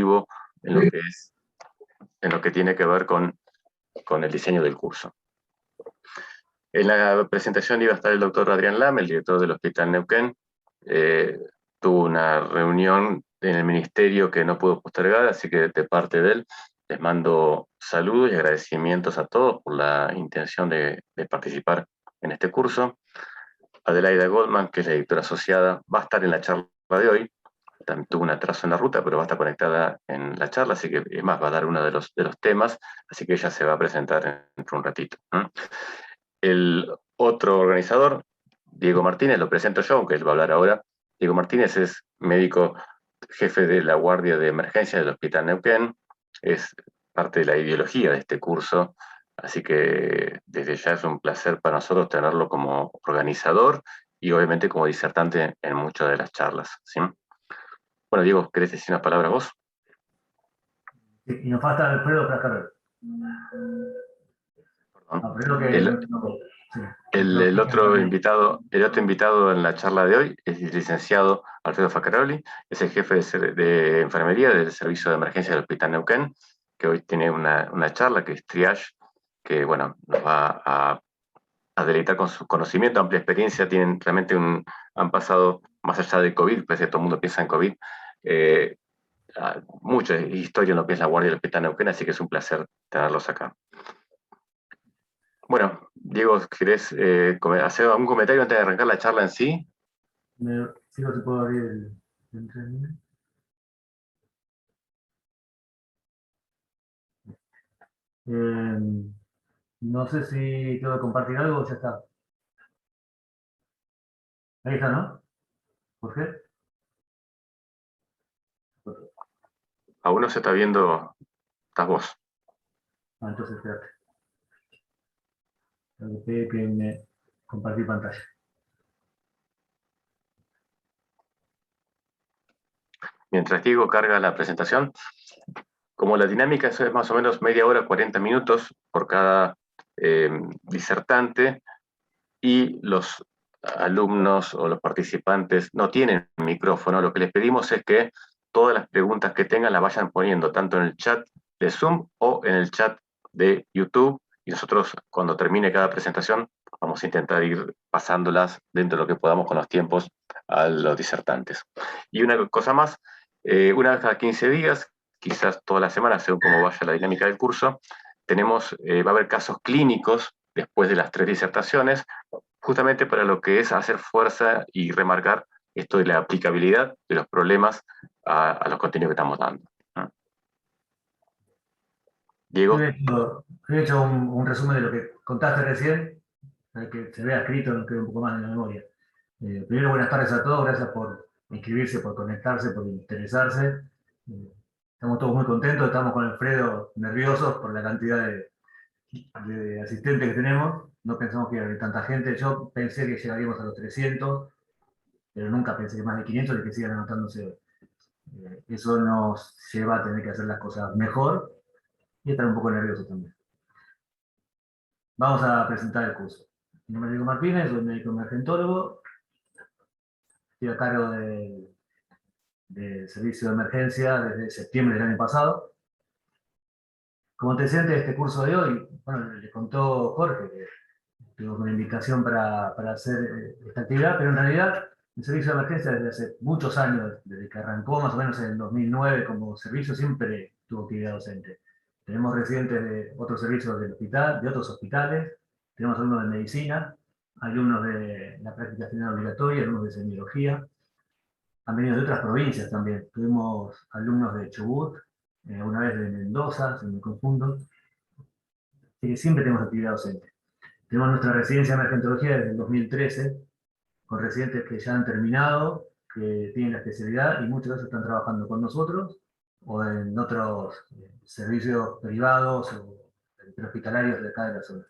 en lo que tiene que ver con el diseño del curso. En la presentación iba a estar el doctor Adrián Lam, el director del Hospital Neuquén. Tuvo una reunión en el ministerio que no pudo postergar, así que de parte de él les mando saludos y agradecimientos a todos por la intención de participar en este curso. Adelaida Goldman, que es la directora asociada, va a estar en la charla de hoy. También tuvo un atraso en la ruta, pero va a estar conectada en la charla, así que es más, va a dar uno de los temas, así que ella se va a presentar dentro de un ratito. El otro organizador, Diego Martínez, lo presento yo, aunque él va a hablar ahora. Diego Martínez es médico jefe de la guardia de emergencia del Hospital Neuquén, es parte de la ideología de este curso, así que desde ya es un placer para nosotros tenerlo como organizador y obviamente como disertante en muchas de las charlas, ¿sí? Bueno, Diego, ¿querés decir unas palabras vos? Sí, y nos falta Alfredo Frascarel. Alfredo que sí, el otro invitado en la charla de hoy es el licenciado Alfredo Faccaroli, es el jefe de enfermería del Servicio de Emergencia del Hospital Neuquén, que hoy tiene una charla que es Triage, que bueno, nos va a deleitar con su conocimiento, amplia experiencia, tienen realmente han pasado más allá de COVID, pues todo el mundo piensa en COVID, mucha historia en lo que es la guardia del Hospital Neuquén, así que es un placer tenerlos acá. Bueno, Diego, ¿querés hacer algún comentario antes de arrancar la charla en sí? Sí, no se puede abrir el no sé si tengo que compartir algo o ya está. Ahí está, ¿no? Jorge. Aún no se está viendo, estás vos. Entonces, espérate. Tengo que compartir pantalla. Mientras Diego carga la presentación, como la dinámica es más o menos media hora, 40 minutos por cada disertante, y los alumnos o los participantes no tienen micrófono, lo que les pedimos es que todas las preguntas que tengan las vayan poniendo tanto en el chat de Zoom o en el chat de YouTube, y nosotros cuando termine cada presentación vamos a intentar ir pasándolas dentro de lo que podamos con los tiempos a los disertantes. Y una cosa más, una vez cada 15 días, quizás toda la semana, según cómo vaya la dinámica del curso, va a haber casos clínicos después de las 3 disertaciones, justamente para lo que es hacer fuerza y remarcar esto de la aplicabilidad de los problemas a los contenidos que estamos dando. Diego. Yo he hecho un resumen de lo que contaste recién, para que se vea escrito, nos quede un poco más en la memoria. Primero, buenas tardes a todos, gracias por inscribirse, por conectarse, por interesarse. Estamos todos muy contentos, estamos con Alfredo nerviosos por la cantidad de asistentes que tenemos. No pensamos que iba a haber tanta gente. Yo pensé que llegaríamos a los 300, pero nunca pensé que más de 500 y que sigan anotándose. Eso nos lleva a tener que hacer las cosas mejor y estar un poco nerviosos también. Vamos a presentar el curso. Mi nombre es Diego Martínez, soy médico emergentólogo. Estoy a cargo del servicio de emergencia desde septiembre del año pasado. Como antecedente de este curso de hoy, bueno, le contó Jorge que tuvimos una invitación para hacer esta actividad, pero en realidad el servicio de emergencia desde hace muchos años, desde que arrancó más o menos en el 2009 como servicio, siempre tuvo actividad docente. Tenemos residentes de otros servicios del hospital, de otros hospitales, tenemos alumnos de medicina, alumnos de la práctica general obligatoria, alumnos de semiología, han venido de otras provincias también. Tuvimos alumnos de Chubut, una vez de Mendoza, si me confundo. Así que siempre tenemos actividad docente. Tenemos nuestra residencia de emergentología desde el 2013, con residentes que ya han terminado, que tienen la especialidad y muchos de ellos están trabajando con nosotros o en otros servicios privados o hospitalarios de acá de la zona.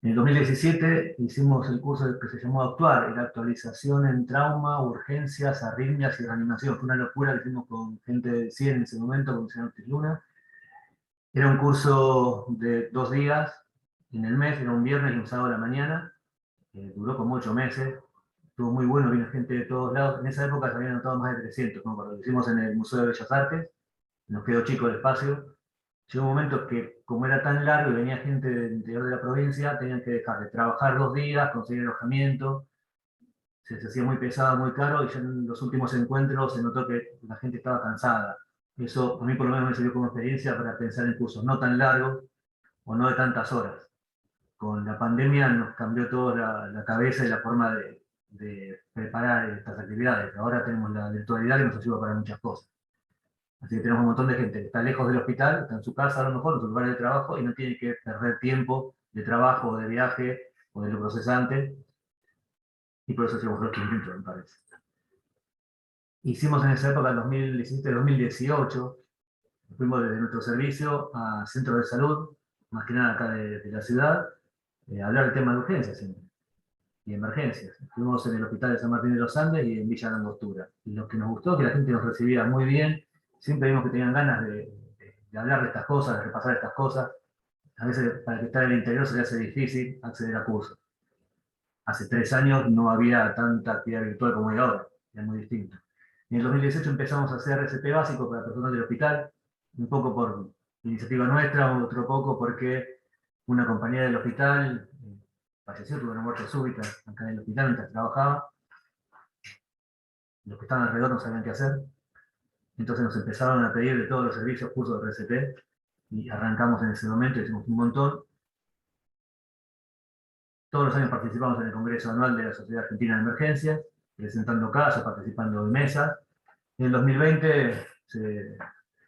En el 2017 hicimos el curso que se llamó Actuar, era actualización en trauma, urgencias, arritmias y reanimación. Fue una locura que hicimos con gente de 100 en ese momento, con el señor Luna. Era un curso de 2 días en el mes, era un viernes y un sábado a la mañana. Duró como 8 meses. estuvo muy bueno, vino gente de todos lados. En esa época se habían anotado más de 300, ¿no? Cuando lo hicimos en el Museo de Bellas Artes, nos quedó chico el espacio. Llegó un momento que, como era tan largo y venía gente del interior de la provincia, tenían que dejar de trabajar 2 días, conseguir alojamiento, se hacía muy pesado, muy caro, y ya en los últimos encuentros se notó que la gente estaba cansada. Eso a mí por lo menos me sirvió como experiencia para pensar en cursos no tan largos o no de tantas horas. Con la pandemia nos cambió toda la cabeza y la forma de preparar estas actividades. Ahora tenemos la virtualidad que nos ayuda para muchas cosas. Así que tenemos un montón de gente que está lejos del hospital, está en su casa a lo mejor, en su lugar de trabajo, y no tiene que perder tiempo de trabajo, o de viaje, o de lo procesante, y por eso hacemos los 500, me parece. Hicimos en esa época, 2017-2018, fuimos desde nuestro servicio a centros de salud, más que nada acá de la ciudad, a hablar del tema de urgencias y emergencias. Estuvimos en el Hospital de San Martín de los Andes y en Villa Langostura. Y lo que nos gustó, que la gente nos recibía muy bien, siempre vimos que tenían ganas de hablar de estas cosas, de repasar estas cosas. A veces para el que está en el interior se le hace difícil acceder a cursos. Hace 3 años no había tanta actividad virtual como hay ahora, era muy distinto. En el 2018 empezamos a hacer RCP básico para personal del hospital, un poco por iniciativa nuestra, otro poco porque una compañera del hospital falleció, tuvo una muerte súbita acá en el hospital mientras trabajaba. Los que estaban alrededor no sabían qué hacer. Entonces nos empezaron a pedir de todos los servicios cursos de RCP y arrancamos en ese momento, hicimos un montón. Todos los años participamos en el Congreso Anual de la Sociedad Argentina de Emergencias, presentando casos, participando de mesas. En el 2020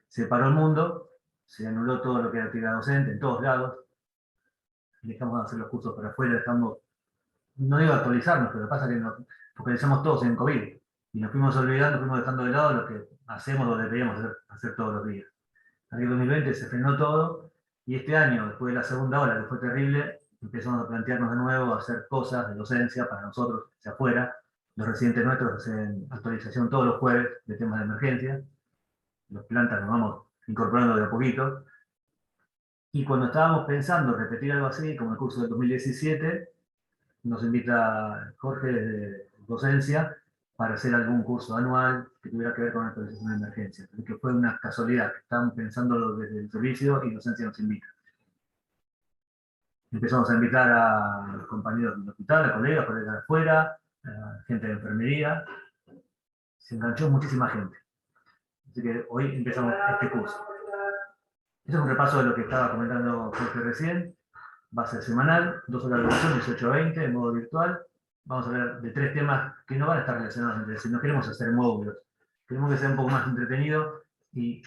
se paró el mundo, se anuló todo lo que era actividad docente en todos lados, dejamos de hacer los cursos para afuera, dejamos, no digo actualizarnos, pero pasa que nos focalizamos todos en COVID, y nos fuimos olvidando, fuimos dejando de lado lo que hacemos, lo que deberíamos hacer todos los días. En el 2020 se frenó todo, y este año, después de la segunda ola, que fue terrible, empezamos a plantearnos de nuevo a hacer cosas de docencia para nosotros, hacia afuera. Los residentes nuestros hacen actualización todos los jueves de temas de emergencia. Los plantas nos vamos incorporando de a poquito. Y cuando estábamos pensando repetir algo así, como el curso del 2017, nos invita Jorge de docencia para hacer algún curso anual que tuviera que ver con la actualización de emergencia. Así que fue una casualidad, que estábamos pensándolo desde el servicio y docencia nos invita. Empezamos a invitar a los compañeros del hospital, a colegas de afuera, a gente de enfermería. Se enganchó muchísima gente. Así que hoy empezamos este curso. Este es un repaso de lo que estaba comentando Jorge recién. Va a ser semanal, 2 horas de duración, 18 a 20, en modo virtual. Vamos a hablar de 3 temas que no van a estar relacionados entre sí. No queremos hacer módulos. Queremos que sea un poco más entretenido. Y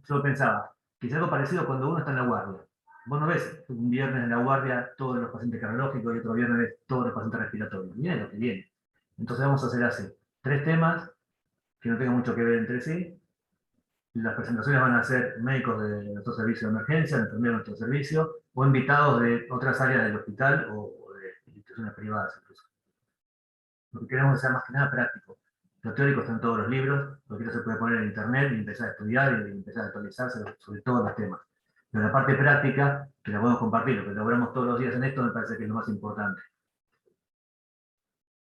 yo pensaba, que es algo parecido cuando uno está en la guardia. Vos no ves un viernes en la guardia todos los pacientes cardiológicos y otro viernes ves todos los pacientes respiratorios. Viene lo que viene. Entonces vamos a hacer así. 3 temas que no tengan mucho que ver entre sí. Las presentaciones van a ser médicos de nuestro servicio de emergencia, enfermeros de nuestro servicio, o invitados de otras áreas del hospital o de instituciones privadas incluso. Lo que queremos es ser más que nada práctico. Lo teórico está en todos los libros, lo que se puede poner en internet y empezar a estudiar y empezar a actualizarse sobre todos los temas. Pero la parte práctica, que la podemos compartir, lo que logramos todos los días en esto, me parece que es lo más importante.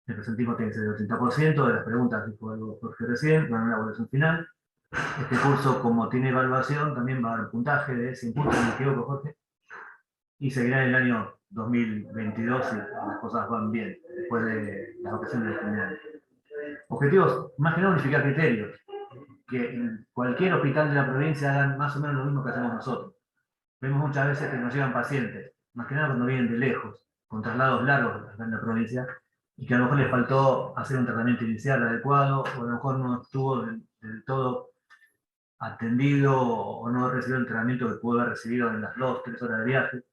El presentismo tiene que ser del 80% de las preguntas, dijo algo Jorge recién, con una evaluación final. Este curso, como tiene evaluación, también va a dar un puntaje de 100 puntos, me equivoco, Jorge, y seguirá en el año 2022 si las cosas van bien, después de las vacaciones de final. Objetivos, más que nada unificar criterios, que en cualquier hospital de la provincia hagan más o menos lo mismo que hacemos nosotros. Vemos muchas veces que nos llegan pacientes, más que nada cuando vienen de lejos, con traslados largos acá en la provincia, y que a lo mejor les faltó hacer un tratamiento inicial adecuado, o a lo mejor no estuvo del todo atendido o no recibió el entrenamiento que pudo haber recibido en las 2-3 horas de viaje.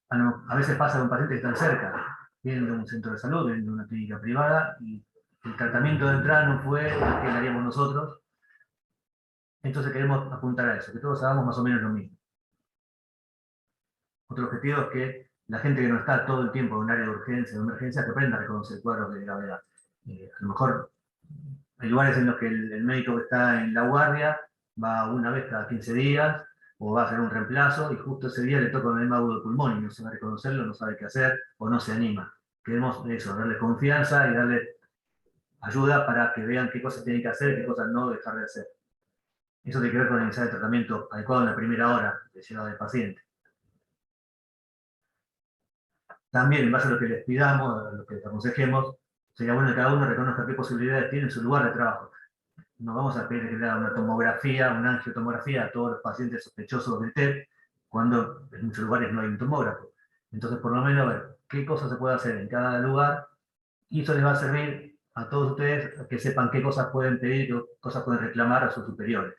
A veces pasa con pacientes que están cerca, vienen de un centro de salud, vienen de una clínica privada, y el tratamiento de entrada no fue el que haríamos nosotros. Entonces queremos apuntar a eso, que todos hagamos más o menos lo mismo. Otro objetivo es que la gente que no está todo el tiempo en un área de urgencia o emergencia, que aprenda a reconocer cuadros de gravedad. A lo mejor hay lugares en los que el médico que está en la guardia va una vez cada 15 días, o va a hacer un reemplazo, y justo ese día le toca un edema agudo de pulmón y no sabe reconocerlo, no sabe qué hacer, o no se anima. queremos eso, darle confianza y darle ayuda para que vean qué cosas tienen que hacer y qué cosas no dejar de hacer. Eso tiene que ver con iniciar el tratamiento adecuado en la primera hora de llegada del paciente. También, en base a lo que les pidamos, a lo que les aconsejemos, sería bueno que cada uno reconozca qué posibilidades tiene en su lugar de trabajo. No vamos a pedir que le hagan una tomografía, una angiotomografía a todos los pacientes sospechosos de TEP, cuando en muchos lugares no hay un tomógrafo. Entonces, por lo menos, ver qué cosas se puede hacer en cada lugar, y eso les va a servir a todos ustedes a que sepan qué cosas pueden pedir, qué cosas pueden reclamar a sus superiores.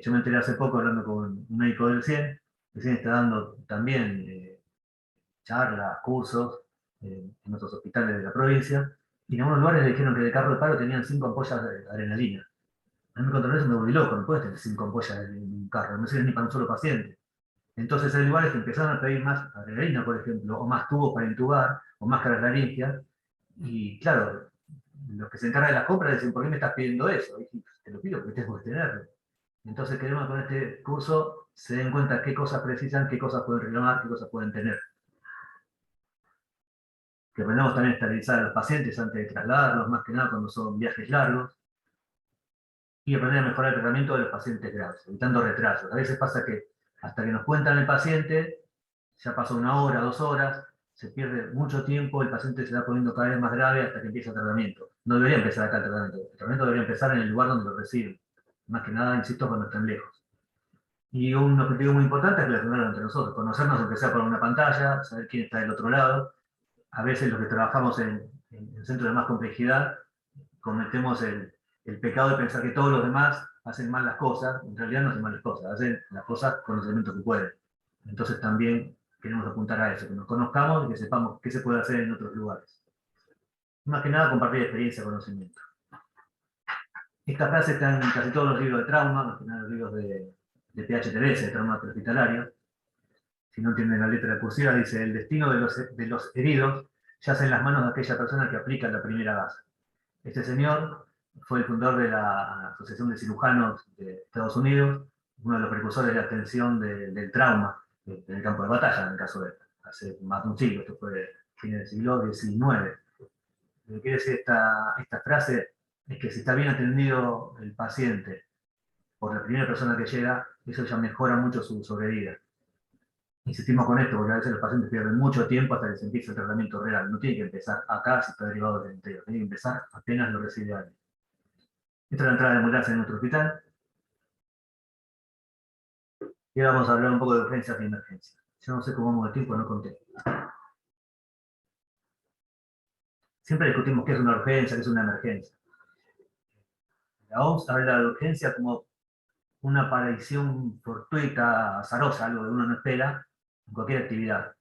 Yo me enteré hace poco hablando con un médico del CIEN, el CIEN está dando también charlas, cursos en otros hospitales de la provincia, y en algunos lugares le dijeron que de carro de paro tenían 5 ampollas de adrenalina. A mí me contaron eso y me volví loco, no puedes tener 5 ampollas en un carro, no sirve ni para un solo paciente. Entonces hay lugares que empezaron a pedir más adrenalina, por ejemplo, o más tubos para intubar, o máscaras laringias, y claro, los que se encargan de las compras dicen, ¿por qué me estás pidiendo eso? Y te lo pido porque tengo que tenerlo. Entonces queremos que con este curso se den cuenta qué cosas precisan, qué cosas pueden reclamar, qué cosas pueden tener. Que aprendamos también a estabilizar a los pacientes antes de trasladarlos, más que nada cuando son viajes largos, y aprender a mejorar el tratamiento de los pacientes graves, evitando retrasos. A veces pasa que hasta que nos cuentan el paciente, ya pasó 1 hora, 2 horas, se pierde mucho tiempo, el paciente se va poniendo cada vez más grave hasta que empieza el tratamiento. No debería empezar acá el tratamiento debería empezar en el lugar donde lo reciben. Más que nada, insisto, cuando están lejos. Y un objetivo muy importante es relacionarnos entre nosotros, conocernos aunque sea por una pantalla, saber quién está del otro lado. A veces los que trabajamos en centros de más complejidad cometemos el pecado de pensar que todos los demás hacen mal las cosas. En realidad no hacen mal las cosas, hacen las cosas con los elementos que pueden. Entonces también queremos apuntar a eso, que nos conozcamos y que sepamos qué se puede hacer en otros lugares. Más que nada compartir experiencia, conocimiento. Esta frase está en casi todos los libros de trauma, más que nada los libros de PHTBS, de trauma hospitalario. Si no entienden la letra cursiva, dice: el destino de los heridos yace en las manos de aquella persona que aplica la primera gasa. Este señor fue el fundador de la Asociación de Cirujanos de Estados Unidos, uno de los precursores de la atención del trauma en el campo de batalla, en el caso de hace más de un siglo, esto fue fines del siglo XIX. Lo que quiere decir esta frase es que si está bien atendido el paciente por la primera persona que llega, eso ya mejora mucho su sobrevida. Insistimos con esto porque a veces los pacientes pierden mucho tiempo hasta que se empiece el tratamiento real. No tiene que empezar acá si está derivado del entero, tiene que empezar apenas lo recibe alguien. Esta es la entrada de ambulancia en nuestro hospital. Y ahora vamos a hablar un poco de urgencias y emergencias. Yo no sé cómo vamos de tiempo, no conté. Siempre discutimos qué es una urgencia, qué es una emergencia. La OMS habla de urgencia como una aparición fortuita, azarosa, algo que uno no espera en cualquier actividad.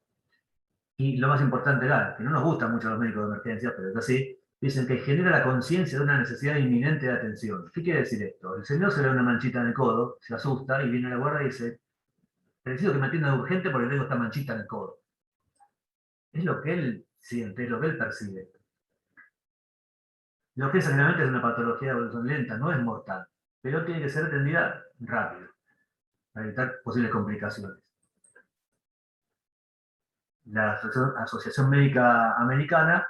Y lo más importante, que no nos gustan mucho los médicos de emergencia, pero es así, dicen que genera la conciencia de una necesidad inminente de atención. ¿Qué quiere decir esto? El señor se le da una manchita en el codo, se asusta y viene a la guardia y dice: preciso que me atiendan urgente porque tengo esta manchita en el codo. Es lo que él siente, es lo que él percibe. La urgencia generalmente es una patología de evolución lenta, no es mortal, pero tiene que ser atendida rápido para evitar posibles complicaciones. La Asociación Médica Americana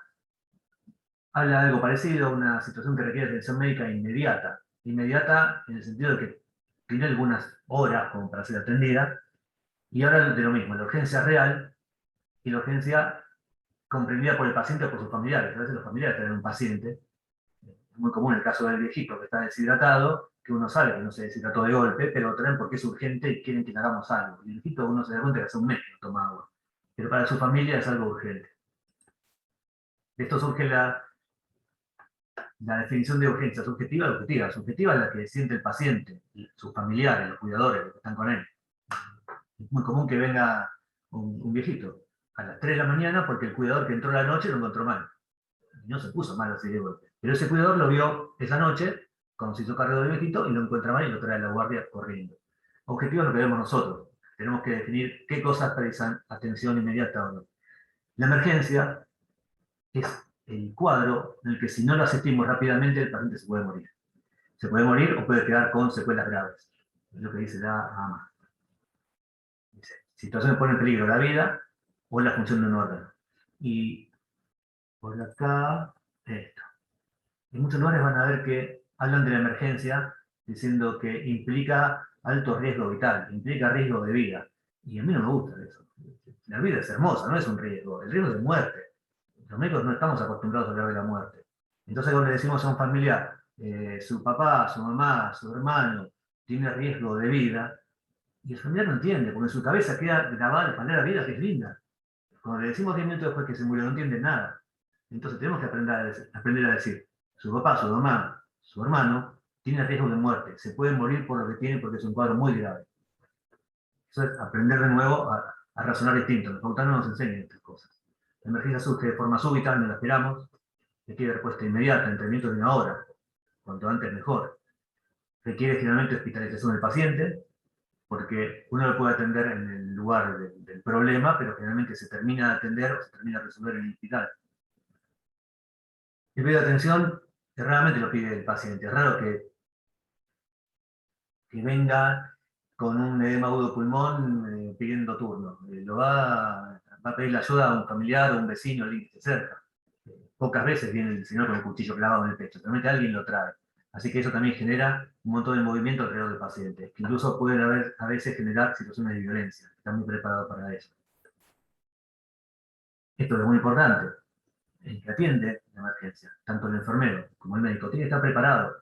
habla de algo parecido, una situación que requiere atención médica inmediata. Inmediata en el sentido de que tiene algunas horas como para ser atendida, y ahora de lo mismo, la urgencia real y la urgencia comprendida por el paciente o por sus familiares. A veces los familiares traen un paciente, es muy común el caso del viejito que está deshidratado, que uno sabe que no se deshidrató de golpe, pero lo traen porque es urgente y quieren que le hagamos algo. Y el viejito uno se da cuenta que hace un mes que no toma agua, pero para su familia es algo urgente. De esto surge la definición de urgencia subjetiva y objetiva. Subjetiva es la que siente el paciente, sus familiares, los cuidadores, los que están con él. Es muy común que venga un viejito a las 3 de la mañana porque el cuidador que entró la noche lo encontró mal. Y no se puso mal así de golpe. Pero ese cuidador lo vio esa noche, cuando se hizo cargo del viejito, y lo encuentra mal y lo trae a la guardia corriendo. Objetivo es lo que vemos nosotros. Tenemos que definir qué cosas precisan atención inmediata o no. La emergencia es el cuadro en el que si no lo asistimos rápidamente, el paciente se puede morir. Se puede morir o puede quedar con secuelas graves. Es lo que dice la AMA. Dice: situación que pone en peligro la vida o la función de un órgano. Y por acá, esto. En muchos lugares van a ver que hablan de la emergencia diciendo que implica alto riesgo vital, implica riesgo de vida. Y a mí no me gusta eso. La vida es hermosa, no es un riesgo, el riesgo es de muerte. Los médicos no estamos acostumbrados a hablar de la muerte. Entonces cuando le decimos a un familiar, su papá, su mamá, su hermano tiene riesgo de vida, y el familiar no entiende, porque en su cabeza queda grabada la palabra vida, que es linda. Cuando le decimos 10 minutos después que se murió, no entiende nada. Entonces tenemos que aprender a decir, su papá, su mamá, su hermano, tiene riesgo de muerte, se puede morir por lo que tiene porque es un cuadro muy grave. Eso es aprender de nuevo a razonar distinto. Los facultades no nos enseñan estas cosas. La emergencia surge de forma súbita, no la esperamos, requiere respuesta inmediata, entrenamiento de una hora, cuanto antes mejor. Requiere finalmente hospitalización del paciente, porque uno lo puede atender en el lugar del problema, pero generalmente se termina de atender o se termina de resolver en el hospital. El pedido de atención raramente lo pide el paciente, es raro que venga con un edema agudo pulmón pidiendo turno. Va a pedir la ayuda a un familiar o un vecino, alguien que esté cerca. Pocas veces viene el señor con el cuchillo clavado en el pecho, realmente alguien lo trae. Así que eso también genera un montón de movimiento alrededor del paciente, que incluso pueden a veces generar situaciones de violencia. Están muy preparados para eso. Esto es muy importante. El que atiende la emergencia, tanto el enfermero como el médico, tiene que estar preparado.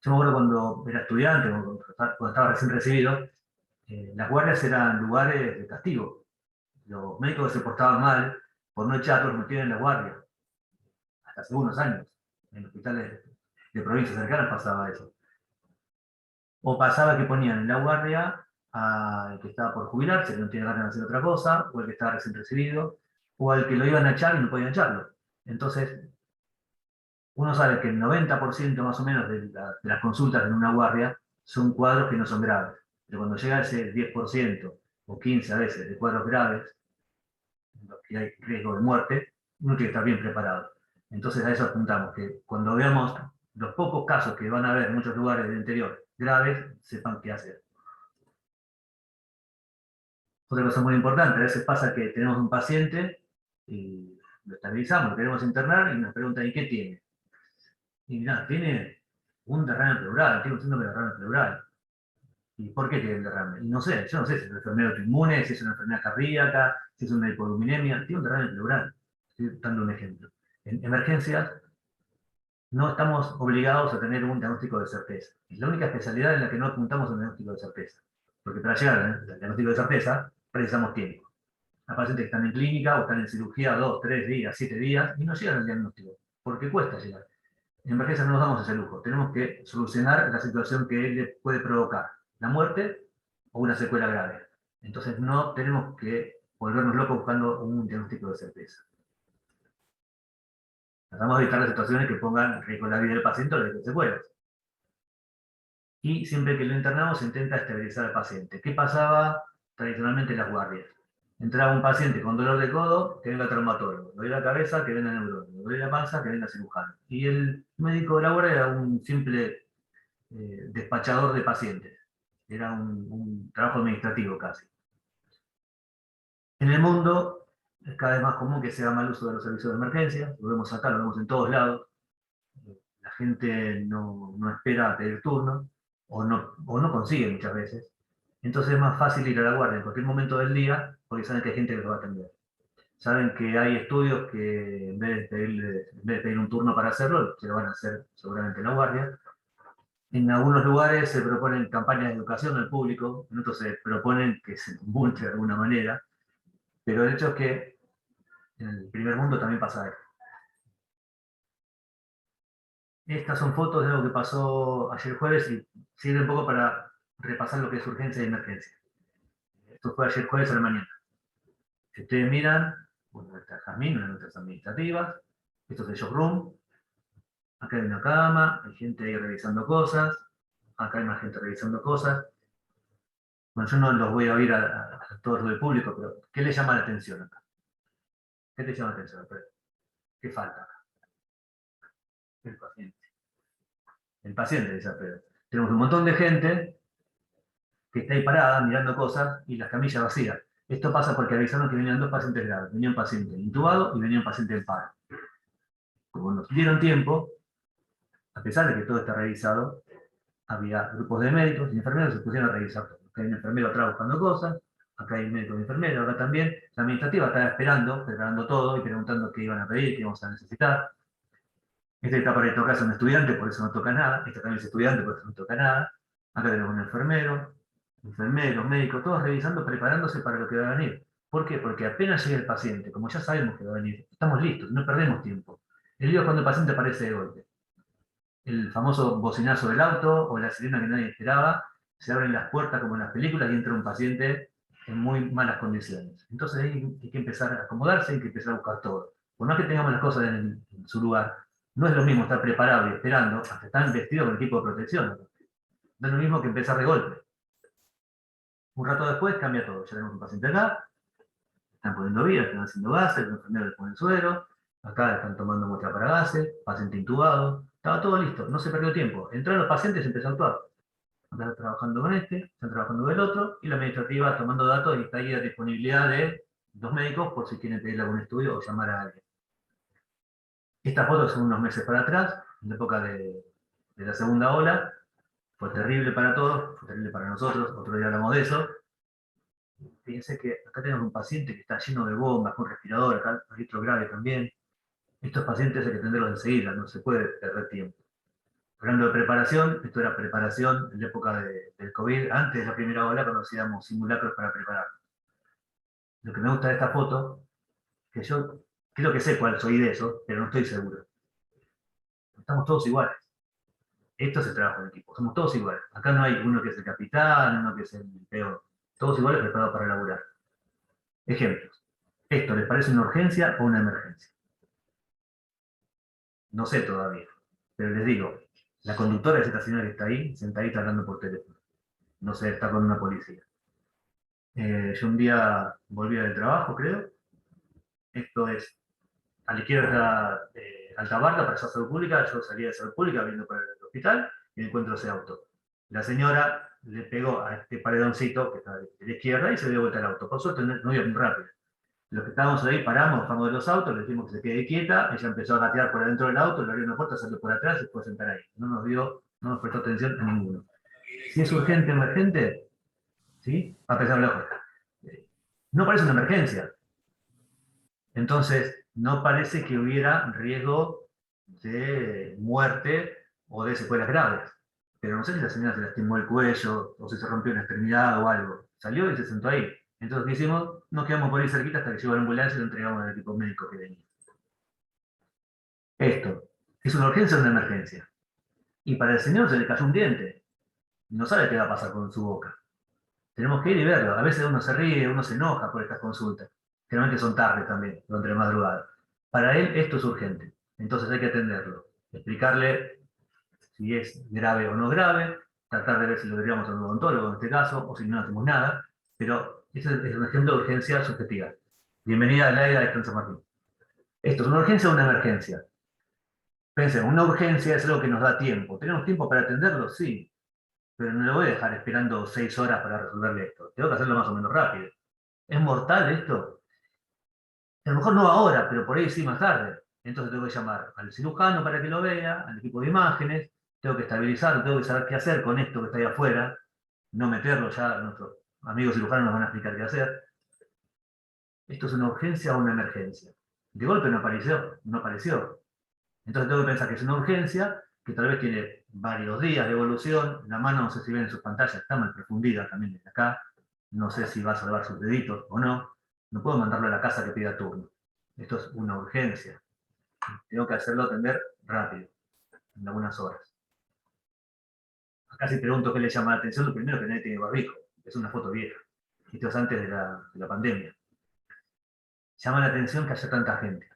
Yo me acuerdo cuando era estudiante, cuando estaba recién recibido, las guardias eran lugares de castigo. Los médicos que se portaban mal, por no echarlos, metían en la guardia. Hasta hace unos años. En hospitales de provincias cercanas pasaba eso. O pasaba que ponían en la guardia al que estaba por jubilarse, que no tiene ganas de hacer otra cosa, o el que estaba recién recibido, o al que lo iban a echar y no podían echarlo. Entonces, uno sabe que el 90% más o menos de las consultas en una guardia son cuadros que no son graves. Pero cuando llega ese 10% o 15% a veces de cuadros graves, en los que hay riesgo de muerte, uno tiene que estar bien preparado. Entonces a eso apuntamos, que cuando veamos los pocos casos que van a haber en muchos lugares del interior graves, sepan qué hacer. Otra cosa muy importante, a veces pasa que tenemos un paciente y lo estabilizamos, lo queremos internar y nos preguntan, ¿y qué tiene? Y mirá, tiene un derrame pleural, tiene un síndrome de derrame pleural. ¿Y por qué tiene el derrame? Y no sé, yo no sé si es una enfermedad autoinmune, si es una enfermedad cardíaca, si es una hipogluminemia, tiene un derrame pleural. Estoy dando un ejemplo. En emergencias no estamos obligados a tener un diagnóstico de certeza. Es la única especialidad en la que no apuntamos a un diagnóstico de certeza. Porque para llegar al diagnóstico de certeza precisamos tiempo. Hay pacientes que están en clínica o están en cirugía 2, 3 días, 7 días y no llegan al diagnóstico, porque cuesta llegar. En emergencia no nos damos ese lujo. Tenemos que solucionar la situación que le puede provocar la muerte o una secuela grave. Entonces no tenemos que volvernos locos buscando un diagnóstico de certeza. Tratamos de evitar las situaciones que pongan en riesgo la vida del paciente o de secuelas. Y siempre que lo internamos se intenta estabilizar al paciente. ¿Qué pasaba tradicionalmente en las guardias? Entraba un paciente con dolor de codo, que venga traumatólogo. Dolor de la cabeza, que venga neurólogo. Dolor de la panza, que venga cirujano. Y el médico de la guardia era un simple despachador de pacientes. Era un trabajo administrativo casi. En el mundo es cada vez más común que se haga mal uso de los servicios de emergencia. Lo vemos acá, lo vemos en todos lados. La gente no espera a pedir turno o no consigue muchas veces. Entonces es más fácil ir a la guardia en cualquier momento del día porque saben que hay gente que los va a atender. Saben que hay estudios que en vez de pedir un turno para hacerlo, se lo van a hacer seguramente en la guardia. En algunos lugares se proponen campañas de educación al público, en otros se proponen que se multe de alguna manera, pero el hecho es que en el primer mundo también pasa esto. Estas son fotos de algo que pasó ayer jueves y sirve un poco para repasar lo que es urgencia y emergencia. Esto fue ayer jueves a la mañana. Si ustedes miran, bueno, está Jazmín, una de nuestras administrativas, esto es el showroom, acá hay una cama, hay gente ahí revisando cosas, acá hay más gente revisando cosas. Bueno, yo no los voy a oír a todos los del público, pero ¿qué les llama la atención acá? ¿Qué te llama la atención, Alfredo? ¿Qué falta acá? El paciente. El paciente, dice Alfredo. Tenemos un montón de gente que está ahí parada mirando cosas y las camillas vacías. Esto pasa porque avisaron que venían dos pacientes graves. Venía un paciente intubado y venía un paciente en paro. como nos dieron tiempo, a pesar de que todo está revisado, había grupos de médicos y enfermeros que se pusieron a revisar todo. Acá hay un enfermero atrás buscando cosas, acá hay un médico y enfermero, acá también. La administrativa estaba esperando, preparando todo y preguntando qué iban a pedir, qué íbamos a necesitar. Este está para tocar a un estudiante, por eso no toca nada. Este también es estudiante, por eso no toca nada. Acá tenemos un enfermero, médico, todos revisando, preparándose para lo que va a venir. ¿Por qué? Porque apenas llegue el paciente, como ya sabemos que va a venir, estamos listos, no perdemos tiempo. El lío es cuando el paciente aparece de golpe. El famoso bocinazo del auto o la sirena que nadie esperaba, se abren las puertas como en las películas y entra un paciente en muy malas condiciones. Entonces hay que empezar a acomodarse, hay que empezar a buscar todo. Por más que tengamos las cosas en su lugar, no es lo mismo estar preparado y esperando hasta estar vestido con equipo de protección. No es lo mismo que empezar de golpe. Un rato después cambia todo. Ya tenemos un paciente acá, están poniendo vías, están haciendo gases, los enfermeros le ponen suero, acá están tomando muestra para gases, paciente intubado, estaba todo listo, no se perdió tiempo. Entraron los pacientes y empezó a actuar. Están trabajando con este, están trabajando con el otro, y la administrativa tomando datos y está ahí a disponibilidad de los médicos por si quieren pedirle algún estudio o llamar a alguien. Estas fotos son unos meses para atrás, en la época de la segunda ola. Fue terrible para todos, fue terrible para nosotros, otro día hablamos de eso. Fíjense que acá tenemos un paciente que está lleno de bombas, con respirador, acá hay otro grave también. Estos pacientes hay que atenderlos enseguida, no se puede perder tiempo. Hablando de preparación, esto era preparación en la época del COVID, antes de la primera ola, cuando hacíamos simulacros para preparar. Lo que me gusta de esta foto, que yo creo que sé cuál soy de eso, pero no estoy seguro. Estamos todos iguales. Esto es el trabajo en equipo, somos todos iguales. Acá no hay uno que es el capitán, uno que es el peor. Todos iguales preparados para laburar. Ejemplos. ¿Esto les parece una urgencia o una emergencia? No sé todavía, pero les digo, la conductora de esta señora que está ahí, sentadita hablando por teléfono. No sé, está con una policía. Yo un día volvía del trabajo, creo. Esto es, a la izquierda Altabarca, para Salud Pública. Yo salía de Salud Pública viendo para el hospital y encuentro ese auto. La señora le pegó a este paredoncito que está de la izquierda y se dio vuelta al auto. Por suerte no iba muy rápido. Los que estábamos ahí paramos, bajamos de los autos, le dijimos que se quede quieta, ella empezó a gatear por adentro del auto, le abrió una puerta, salió por atrás y se fue a sentar ahí. No nos prestó atención a ninguno. Si es urgente, emergente, ¿sí? A pesar de la oferta. No parece una emergencia. Entonces, no parece que hubiera riesgo de muerte o de secuelas graves. Pero no sé si la señora se lastimó el cuello o si se rompió una extremidad o algo. Salió y se sentó ahí. Entonces, ¿qué hicimos? Nos quedamos por ahí cerquita hasta que llegó la ambulancia y lo entregamos al equipo médico que venía. Esto, ¿es una urgencia o una emergencia? Y para el señor se le cayó un diente. No sabe qué va a pasar con su boca. Tenemos que ir y verlo. A veces uno se ríe, uno se enoja por estas consultas. Generalmente son tarde también, durante la madrugada. Para él esto es urgente. Entonces hay que atenderlo. Explicarle si es grave o no grave. Tratar de ver si lo deberíamos a un odontólogo en este caso, o si no hacemos nada. Pero ese es un ejemplo de urgencia subjetiva. Bienvenida a Laida de San Martín. ¿Esto es una urgencia o una emergencia? Pensemos, una urgencia es algo que nos da tiempo. ¿Tenemos tiempo para atenderlo? Sí. Pero no lo voy a dejar esperando 6 horas para resolverle esto. Tengo que hacerlo más o menos rápido. ¿Es mortal esto? A lo mejor no ahora, pero por ahí sí más tarde. Entonces tengo que llamar al cirujano para que lo vea, al equipo de imágenes, tengo que estabilizarlo, tengo que saber qué hacer con esto que está ahí afuera, no meterlo ya, nuestros amigos cirujanos nos van a explicar qué hacer. ¿Esto es una urgencia o una emergencia? De golpe no apareció, no apareció. Entonces tengo que pensar que es una urgencia, que tal vez tiene varios días de evolución, la mano no sé si ven en sus pantallas, está mal profundida también desde acá, no sé si va a salvar sus deditos o no, no puedo mandarlo a la casa que pida turno. Esto es una urgencia. Tengo que hacerlo atender rápido, en algunas horas. Acá si pregunto qué le llama la atención, lo primero que nadie tiene barbijo, es una foto vieja. Esto es antes de la pandemia. Llama la atención que haya tanta gente.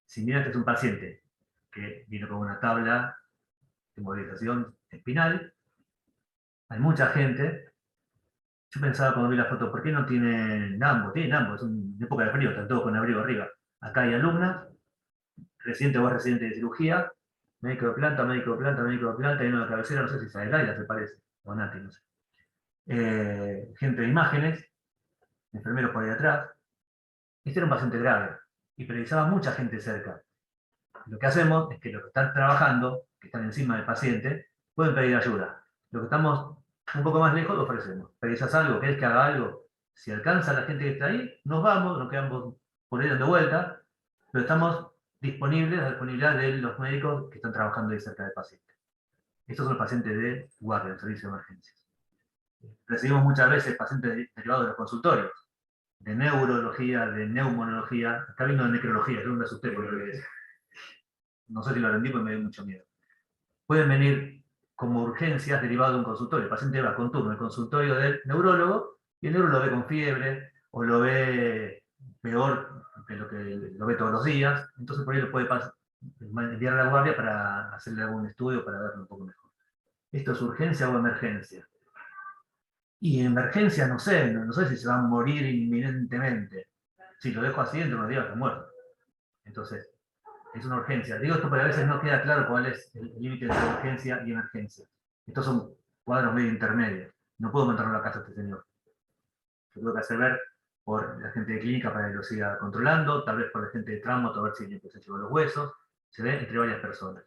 Si miran, este es un paciente que vino con una tabla de movilización espinal, hay mucha gente. Yo pensaba cuando vi la foto, ¿por qué no tienen ambos? Tienen ambos, es una época de frío, están todos con abrigo arriba. Acá hay alumnas, residente o residente de cirugía, médico de planta, médico de planta, médico de planta, y uno de cabecera, no sé si es Adelaida, se parece, o Nati, no sé. Gente de imágenes, enfermeros por ahí atrás. Este era un paciente grave, y priorizaba mucha gente cerca. Lo que hacemos es que los que están trabajando, que están encima del paciente, pueden pedir ayuda. Los que estamos un poco más lejos, lo ofrecemos. ¿Precisas algo? ¿Querés que haga algo? Si alcanza la gente que está ahí, nos vamos, nos quedamos por ahí dando vuelta, pero estamos disponibles a la disponibilidad de los médicos que están trabajando ahí cerca del paciente. Estos son los pacientes de guardia, del servicio de emergencias. Recibimos muchas veces pacientes derivados de los consultorios, de neurología, de neumonología, acá vino de necrología, yo me asusté por lo que es. No sé si lo aprendí porque me dio mucho miedo. Pueden venir como urgencias derivadas de un consultorio. El paciente va con turno al consultorio del neurólogo y el neurólogo lo ve con fiebre o lo ve peor que lo que lo ve todos los días. Entonces por ahí lo puede enviar a la guardia para hacerle algún estudio para verlo un poco mejor. ¿Esto es urgencia o emergencia? Y en emergencia no sé, no sé si se va a morir inminentemente. Si lo dejo así, dentro de unos días está muerto. Entonces, es una urgencia. Digo esto porque a veces no queda claro cuál es el límite entre urgencia y emergencia. Estos son cuadros medio intermedios. No puedo mandarlo a la casa a este señor. Lo tengo que hacer ver por la gente de clínica para que lo siga controlando, tal vez por la gente de trauma, a ver si se llevó los huesos. Se ve entre varias personas.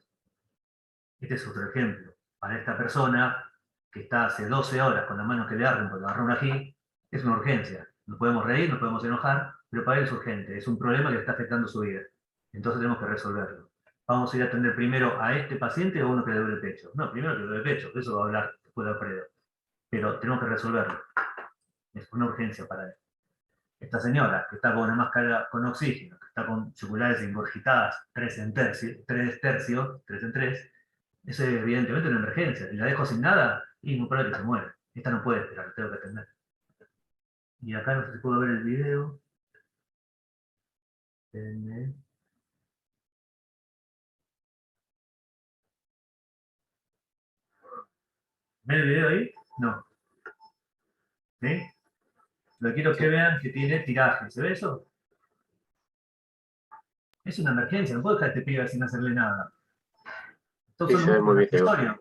Este es otro ejemplo. Para esta persona que está hace 12 horas con la mano que le arden porque agarró un ají, es una urgencia. Nos podemos reír, nos podemos enojar, pero para él es urgente. Es un problema que le está afectando su vida. Entonces tenemos que resolverlo. Vamos a ir a atender primero a este paciente o a uno que le duele el pecho. No, primero que le duele el pecho, de eso va a hablar después de Alfredo. Pero tenemos que resolverlo. Es una urgencia para él. Esta señora que está con una máscara con oxígeno, que está con circulares ingurgitadas 3 en tercios, 3 en 3, eso es evidentemente una emergencia. Si la dejo sin nada, y muy probable que se muera. Esta no puede esperar, tengo que atender. Y acá no sé si puedo ver el video. ¿Ven el video ahí? No. ¿Sí? Lo que quiero que vean que tiene tiraje. ¿Se ve eso? Es una emergencia, no puedo dejar a este pibe sin hacerle nada. Estos Sí, son se ve muy músculos bien. accesorios.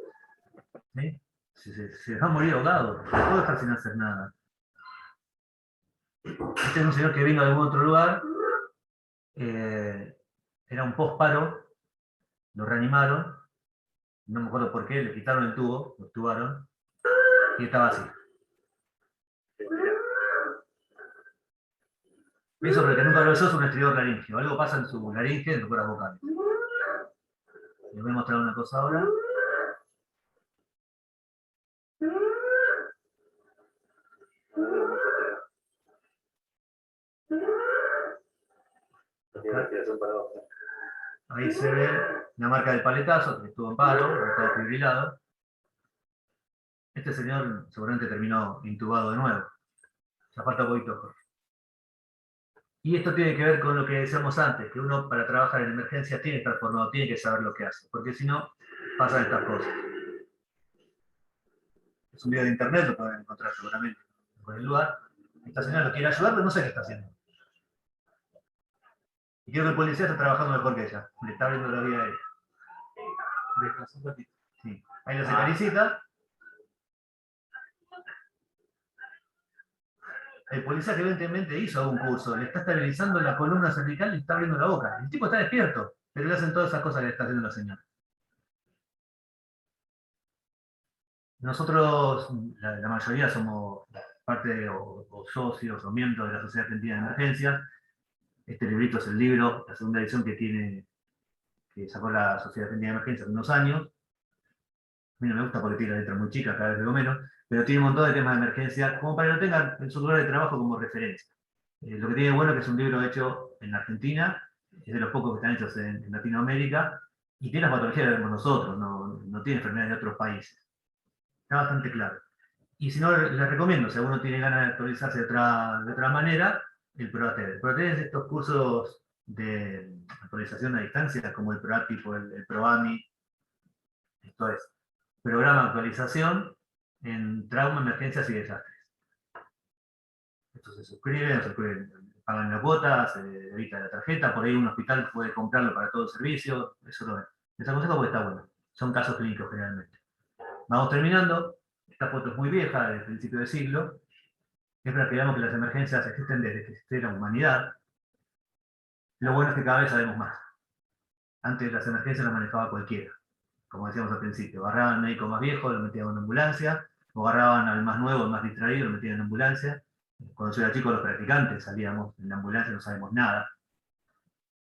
¿Sí? Se va a morir ahogado. No puedo dejar sin hacer nada. Este es un señor que vino de algún otro lugar. Era un post-paro. Lo reanimaron. No me acuerdo por qué. Le quitaron el tubo. Lo tubaron. Y estaba así. Eso porque nunca lo usó es un estridor laringeo. Algo pasa en su laringe, en sus cuerdas vocales. Les voy a mostrar una cosa ahora. Ahí se ve la marca del paletazo, que estuvo en paro, estaba fibrilado. Este señor seguramente terminó intubado de nuevo. Ya falta poquito, Jorge. Y esto tiene que ver con lo que decíamos antes, que uno para trabajar en emergencias tiene que estar formado, tiene que saber lo que hace, porque si no, pasan estas cosas. Es un video de internet, lo pueden encontrar seguramente en el lugar. Esta señora lo quiere ayudar, pero no sé qué está haciendo. Y creo que el policía está trabajando mejor que ella. Le está abriendo la vida a ella. Sí. Ahí lo se calicita. El policía que evidentemente hizo algún curso, le está estabilizando la columna cervical y le está abriendo la boca. El tipo está despierto, pero le hacen todas esas cosas que le está haciendo la señora. Nosotros, la mayoría somos parte o socios o miembros de la Sociedad Argentina de Emergencias. Este librito es el libro, la segunda edición que sacó la Sociedad Argentina de Emergencias hace unos años. A mí no me gusta porque tiene la letra muy chica, cada vez digo menos, pero tiene un montón de temas de emergencia, como para que lo tengan en su lugar de trabajo como referencia. Lo que tiene bueno es que es un libro hecho en Argentina, es de los pocos que están hechos en Latinoamérica, y tiene las patologías que vemos nosotros, no tiene enfermedades de otros países. Está bastante claro. Y si no, les recomiendo, si alguno tiene ganas de actualizarse de otra manera, el PROATED. El PROATED es estos cursos de actualización a distancia, como el PROATIPO, el PROAMI. Esto es programa de actualización en trauma, emergencias y desastres. Esto se suscriben, pagan la cuota, se evita la tarjeta, por ahí un hospital puede comprarlo para todo el servicio, eso lo ven. Les aconsejo porque está bueno. Son casos clínicos generalmente. Vamos terminando. Esta foto es muy vieja, del principio del siglo. Es para que veamos que las emergencias existen desde que existe la humanidad. Lo bueno es que cada vez sabemos más. Antes las emergencias las manejaba cualquiera, como decíamos al principio. Agarraban al médico más viejo, lo metían en una ambulancia, o agarraban al más nuevo, al más distraído, lo metían en ambulancia. Cuando yo era chico, los practicantes salíamos en la ambulancia, no sabemos nada.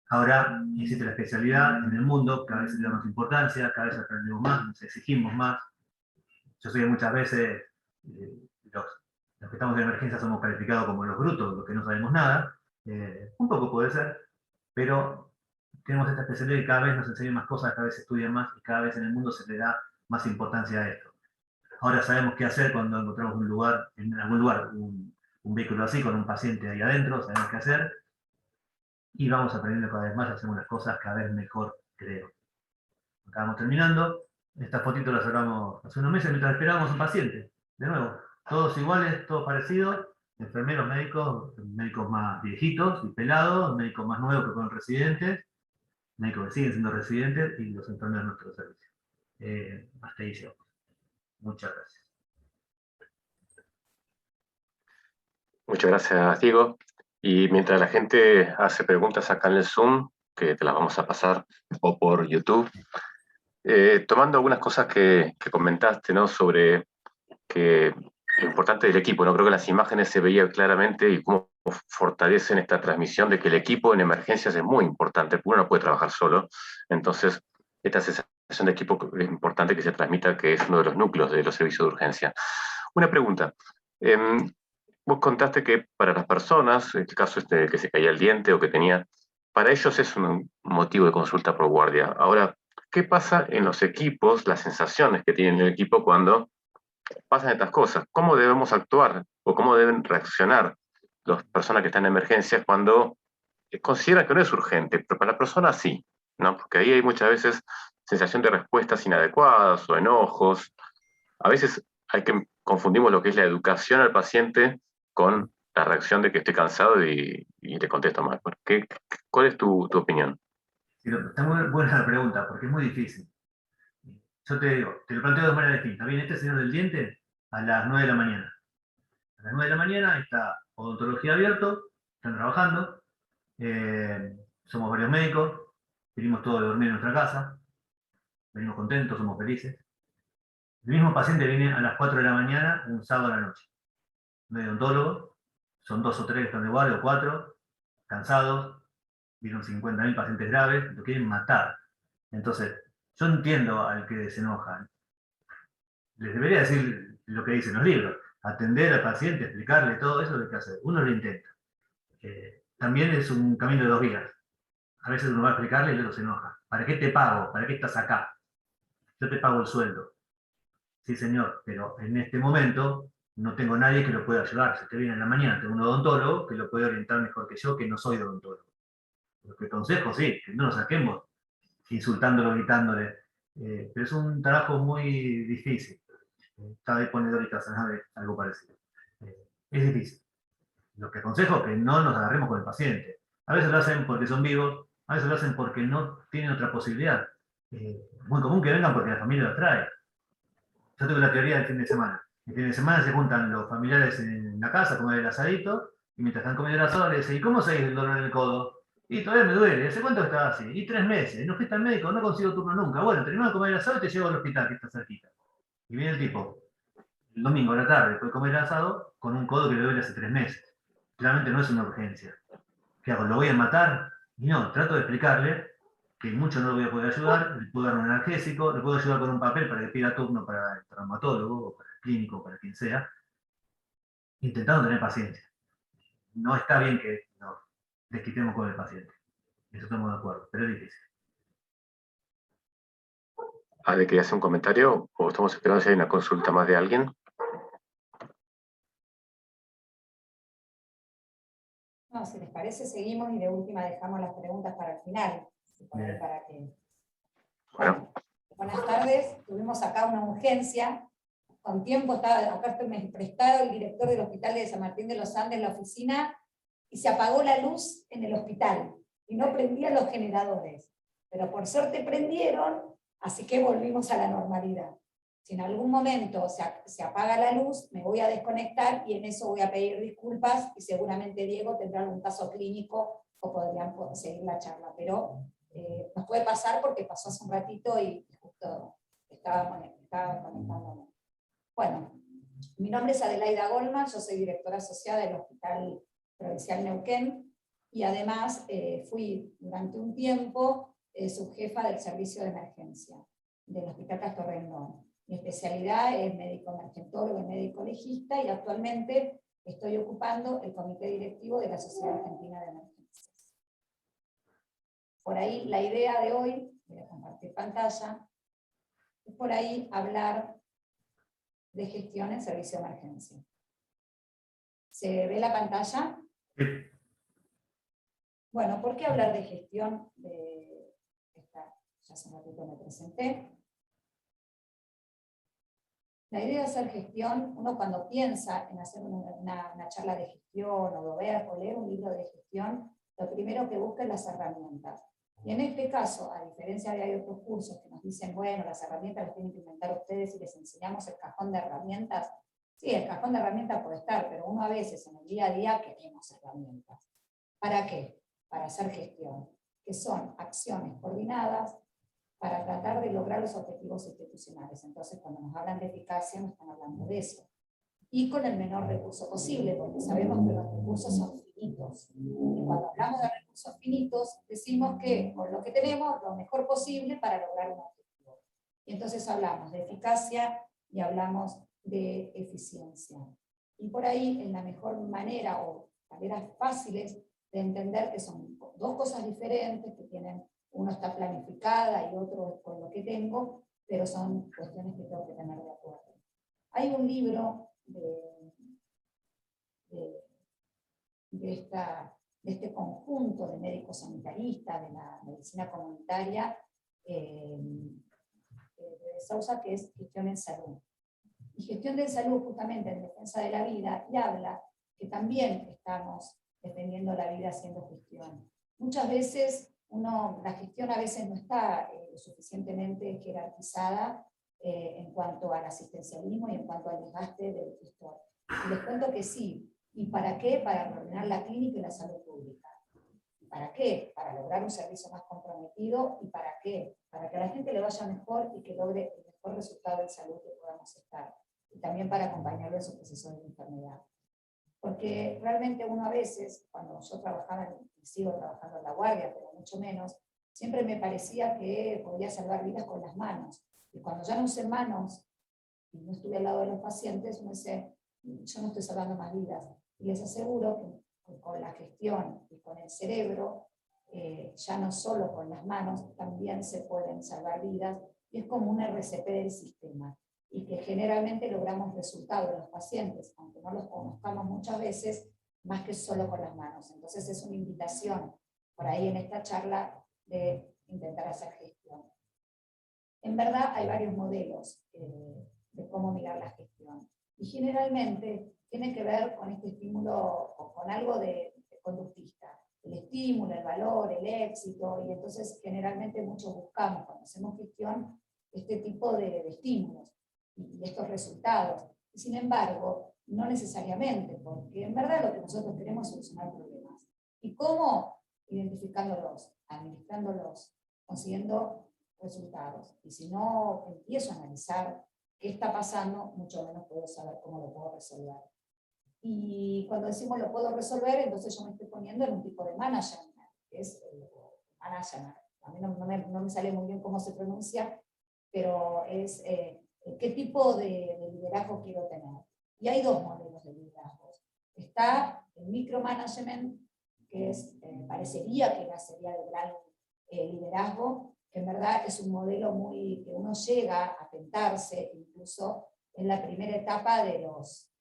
Ahora existe la especialidad en el mundo, cada vez se le da más importancia, cada vez aprendemos más, nos exigimos más. Yo sé que muchas veces los que estamos en emergencia somos calificados como los brutos, los que no sabemos nada. Un poco puede ser, pero tenemos esta especialidad y cada vez nos enseñan más cosas, cada vez se estudian más y cada vez en el mundo se le da más importancia a esto. Ahora sabemos qué hacer cuando encontramos un lugar, en algún lugar, un vehículo así, con un paciente ahí adentro, sabemos qué hacer y vamos aprendiendo cada vez más, hacemos las cosas cada vez mejor, creo. Acabamos terminando, esta fotito la sacamos hace unos meses mientras esperábamos un paciente. De nuevo, todos iguales, todos parecidos, enfermeros, médicos más viejitos y pelados, médicos más nuevos que fueron residentes, médicos que siguen siendo residentes y los enfermeros de nuestro servicio. Hasta ahí llegamos. Muchas gracias. Muchas gracias, Diego. Y mientras la gente hace preguntas acá en el Zoom, que te las vamos a pasar, o por YouTube, tomando algunas cosas que comentaste, ¿no? Sobre que lo importante del equipo, ¿no? Creo que en las imágenes se veía claramente y cómo fortalecen esta transmisión de que el equipo en emergencias es muy importante, porque uno no puede trabajar solo. Entonces, esta sensación de equipo es importante que se transmita, que es uno de los núcleos de los servicios de urgencia. Una pregunta. Vos contaste que para las personas, en este caso que se caía el diente o que tenía, para ellos es un motivo de consulta por guardia. Ahora, ¿qué pasa en los equipos, las sensaciones que tienen el equipo cuando pasan estas cosas? ¿Cómo debemos actuar o cómo deben reaccionar las personas que están en emergencias cuando consideran que no es urgente, pero para la persona sí, ¿no? Porque ahí hay muchas veces sensación de respuestas inadecuadas o enojos. A veces confundimos lo que es la educación al paciente con la reacción de que estoy cansado y te contesto mal. ¿Cuál es tu opinión? Sí, está muy buena la pregunta, porque es muy difícil. Yo te digo, te lo planteo de manera distinta. Viene este señor del diente a las 9 de la mañana. A las 9 de la mañana está odontología abierto, están trabajando, somos varios médicos, venimos todos de dormir en nuestra casa, venimos contentos, somos felices. El mismo paciente viene a las 4 de la mañana, un sábado a la noche. No hay odontólogo, son 2 o 3 que están de guardia, o 4, cansados, vieron 50.000 pacientes graves, lo quieren matar. Entonces, yo entiendo al que se enoja. Les debería decir lo que dicen los libros, atender al paciente, explicarle todo eso, es lo que hay que hacer. Uno lo intenta. También es un camino de dos vías. A veces uno va a explicarle y el otro se enoja. ¿Para qué te pago? ¿Para qué estás acá? Yo te pago el sueldo. Sí, señor, pero en este momento no tengo nadie que lo pueda ayudar. Si te viene en la mañana, tengo un odontólogo que lo puede orientar mejor que yo, que no soy odontólogo. Lo que aconsejo, sí, que no lo saquemos insultándolo, gritándole. Pero es un trabajo muy difícil. Cada vez ponedor y Casanave, algo parecido. Es difícil. Lo que aconsejo es que no nos agarremos con el paciente. A veces lo hacen porque son vivos, a veces lo hacen porque no tienen otra posibilidad. Es muy común que vengan porque la familia los trae. Yo tengo la teoría del fin de semana. El fin de semana se juntan los familiares en la casa a comer el asadito, y mientras están comiendo el asado le dicen, ¿y cómo seguís el dolor en el codo? Y todavía me duele. ¿Hace cuánto estás así? Y 3 meses. No fuiste al médico, no consigo turno nunca. Bueno, terminamos de comer el asado y te llevo al hospital, que está cerquita. Y viene el tipo, el domingo a la tarde, después de comer el asado, con un codo que le duele hace 3 meses. Claramente no es una urgencia. ¿Qué hago? ¿Lo voy a matar? Y no, trato de explicarle que mucho no lo voy a poder ayudar, le puedo dar un analgésico, le puedo ayudar con un papel para que pida turno para el traumatólogo, o para el clínico, para quien sea, intentando tener paciencia. No está bien que nos desquitemos con el paciente. Eso estamos de acuerdo, pero es difícil. ¿Ale quería hacer un comentario o estamos esperando si hay una consulta más de alguien? No, si les parece, seguimos y de última dejamos las preguntas para el final. Para que... Bueno, buenas tardes. Tuvimos acá una urgencia. Con tiempo acá me prestado el director del hospital de San Martín de los Andes en la oficina y se apagó la luz en el hospital y no prendían los generadores. Pero por suerte prendieron, así que volvimos a la normalidad. Si en algún momento se apaga la luz, me voy a desconectar y en eso voy a pedir disculpas y seguramente Diego tendrá algún caso clínico o podrían seguir la charla. Pero nos puede pasar porque pasó hace un ratito y justo estaba conectándome. Bueno, mi nombre es Adelaida Goldman, yo soy directora asociada del Hospital Provincial Neuquén y además fui durante un tiempo subjefa del servicio de emergencia del Hospital Castor Rendón. Mi especialidad es médico emergentólogo y médico legista y actualmente estoy ocupando el comité directivo de la Sociedad Argentina de Emergencias. Por ahí la idea de hoy, voy a compartir pantalla, es por ahí hablar de gestión en servicio de emergencia. ¿Se ve la pantalla? Bueno, ¿por qué hablar de gestión? Ya hace un ratito me presenté. La idea de hacer gestión, uno cuando piensa en hacer una charla de gestión o leer un libro de gestión, lo primero que busca es las herramientas. Y en este caso, a diferencia de otros cursos que nos dicen, bueno, las herramientas las tienen que inventar ustedes y les enseñamos el cajón de herramientas, sí, el cajón de herramientas puede estar, pero uno a veces en el día a día queremos herramientas. ¿Para qué? Para hacer gestión, que son acciones coordinadas para tratar de lograr los objetivos institucionales. Entonces, cuando nos hablan de eficacia, nos están hablando de eso. Y con el menor recurso posible, porque sabemos que los recursos son finitos. Y cuando hablamos de recursos finitos, decimos que con lo que tenemos, lo mejor posible para lograr un objetivo. Y entonces hablamos de eficacia y hablamos de eficiencia. Y por ahí, en la mejor manera, o maneras fáciles de entender que son dos cosas diferentes, que tienen, uno está planificada y otro con lo que tengo, pero son cuestiones que tengo que tener de acuerdo. Hay un libro de este conjunto de médicos sanitaristas de la medicina comunitaria de Sousa, que es Gestión en Salud. Y Gestión de Salud, justamente en defensa de la vida, y habla que también estamos defendiendo la vida haciendo gestión. Muchas veces la gestión a veces no está suficientemente jerarquizada en cuanto al asistencialismo y en cuanto al desgaste del gestor. Y les cuento que sí. ¿Y para qué? Para coordinar la clínica y la salud pública. ¿Para qué? Para lograr un servicio más comprometido. ¿Y para qué? Para que a la gente le vaya mejor y que logre el mejor resultado de salud que podamos estar. Y también para acompañarlo en su proceso de enfermedad. Porque realmente uno a veces, cuando yo trabajaba, y sigo trabajando en la guardia, pero mucho menos, siempre me parecía que podía salvar vidas con las manos. Y cuando ya no usé manos, y no estuve al lado de los pacientes, uno dice, yo no estoy salvando más vidas. Y les aseguro que con la gestión y con el cerebro, ya no solo con las manos, también se pueden salvar vidas, y es como un RCP del sistema. Y que generalmente logramos resultados en los pacientes, aunque no los conozcamos muchas veces, más que solo con las manos. Entonces es una invitación, por ahí en esta charla, de intentar hacer gestión. En verdad hay varios modelos de cómo mirar la gestión. Y generalmente tiene que ver con este estímulo, o con algo de conductista. El estímulo, el valor, el éxito, y entonces generalmente muchos buscamos, cuando hacemos gestión, este tipo de estímulos y estos resultados. Sin embargo, no necesariamente, porque en verdad lo que nosotros queremos es solucionar problemas. ¿Y cómo? Identificándolos, administrándolos, consiguiendo resultados. Y si no empiezo a analizar qué está pasando, mucho menos puedo saber cómo lo puedo resolver. Y cuando decimos lo puedo resolver, entonces yo me estoy poniendo en un tipo de management, que es el management. A mí no me sale muy bien cómo se pronuncia, pero es qué tipo de liderazgo quiero tener. Y hay dos modelos de liderazgo. Está el micromanagement, que parecería que sería el gran liderazgo, que en verdad es un modelo que uno llega a tentarse, incluso en la primera etapa de los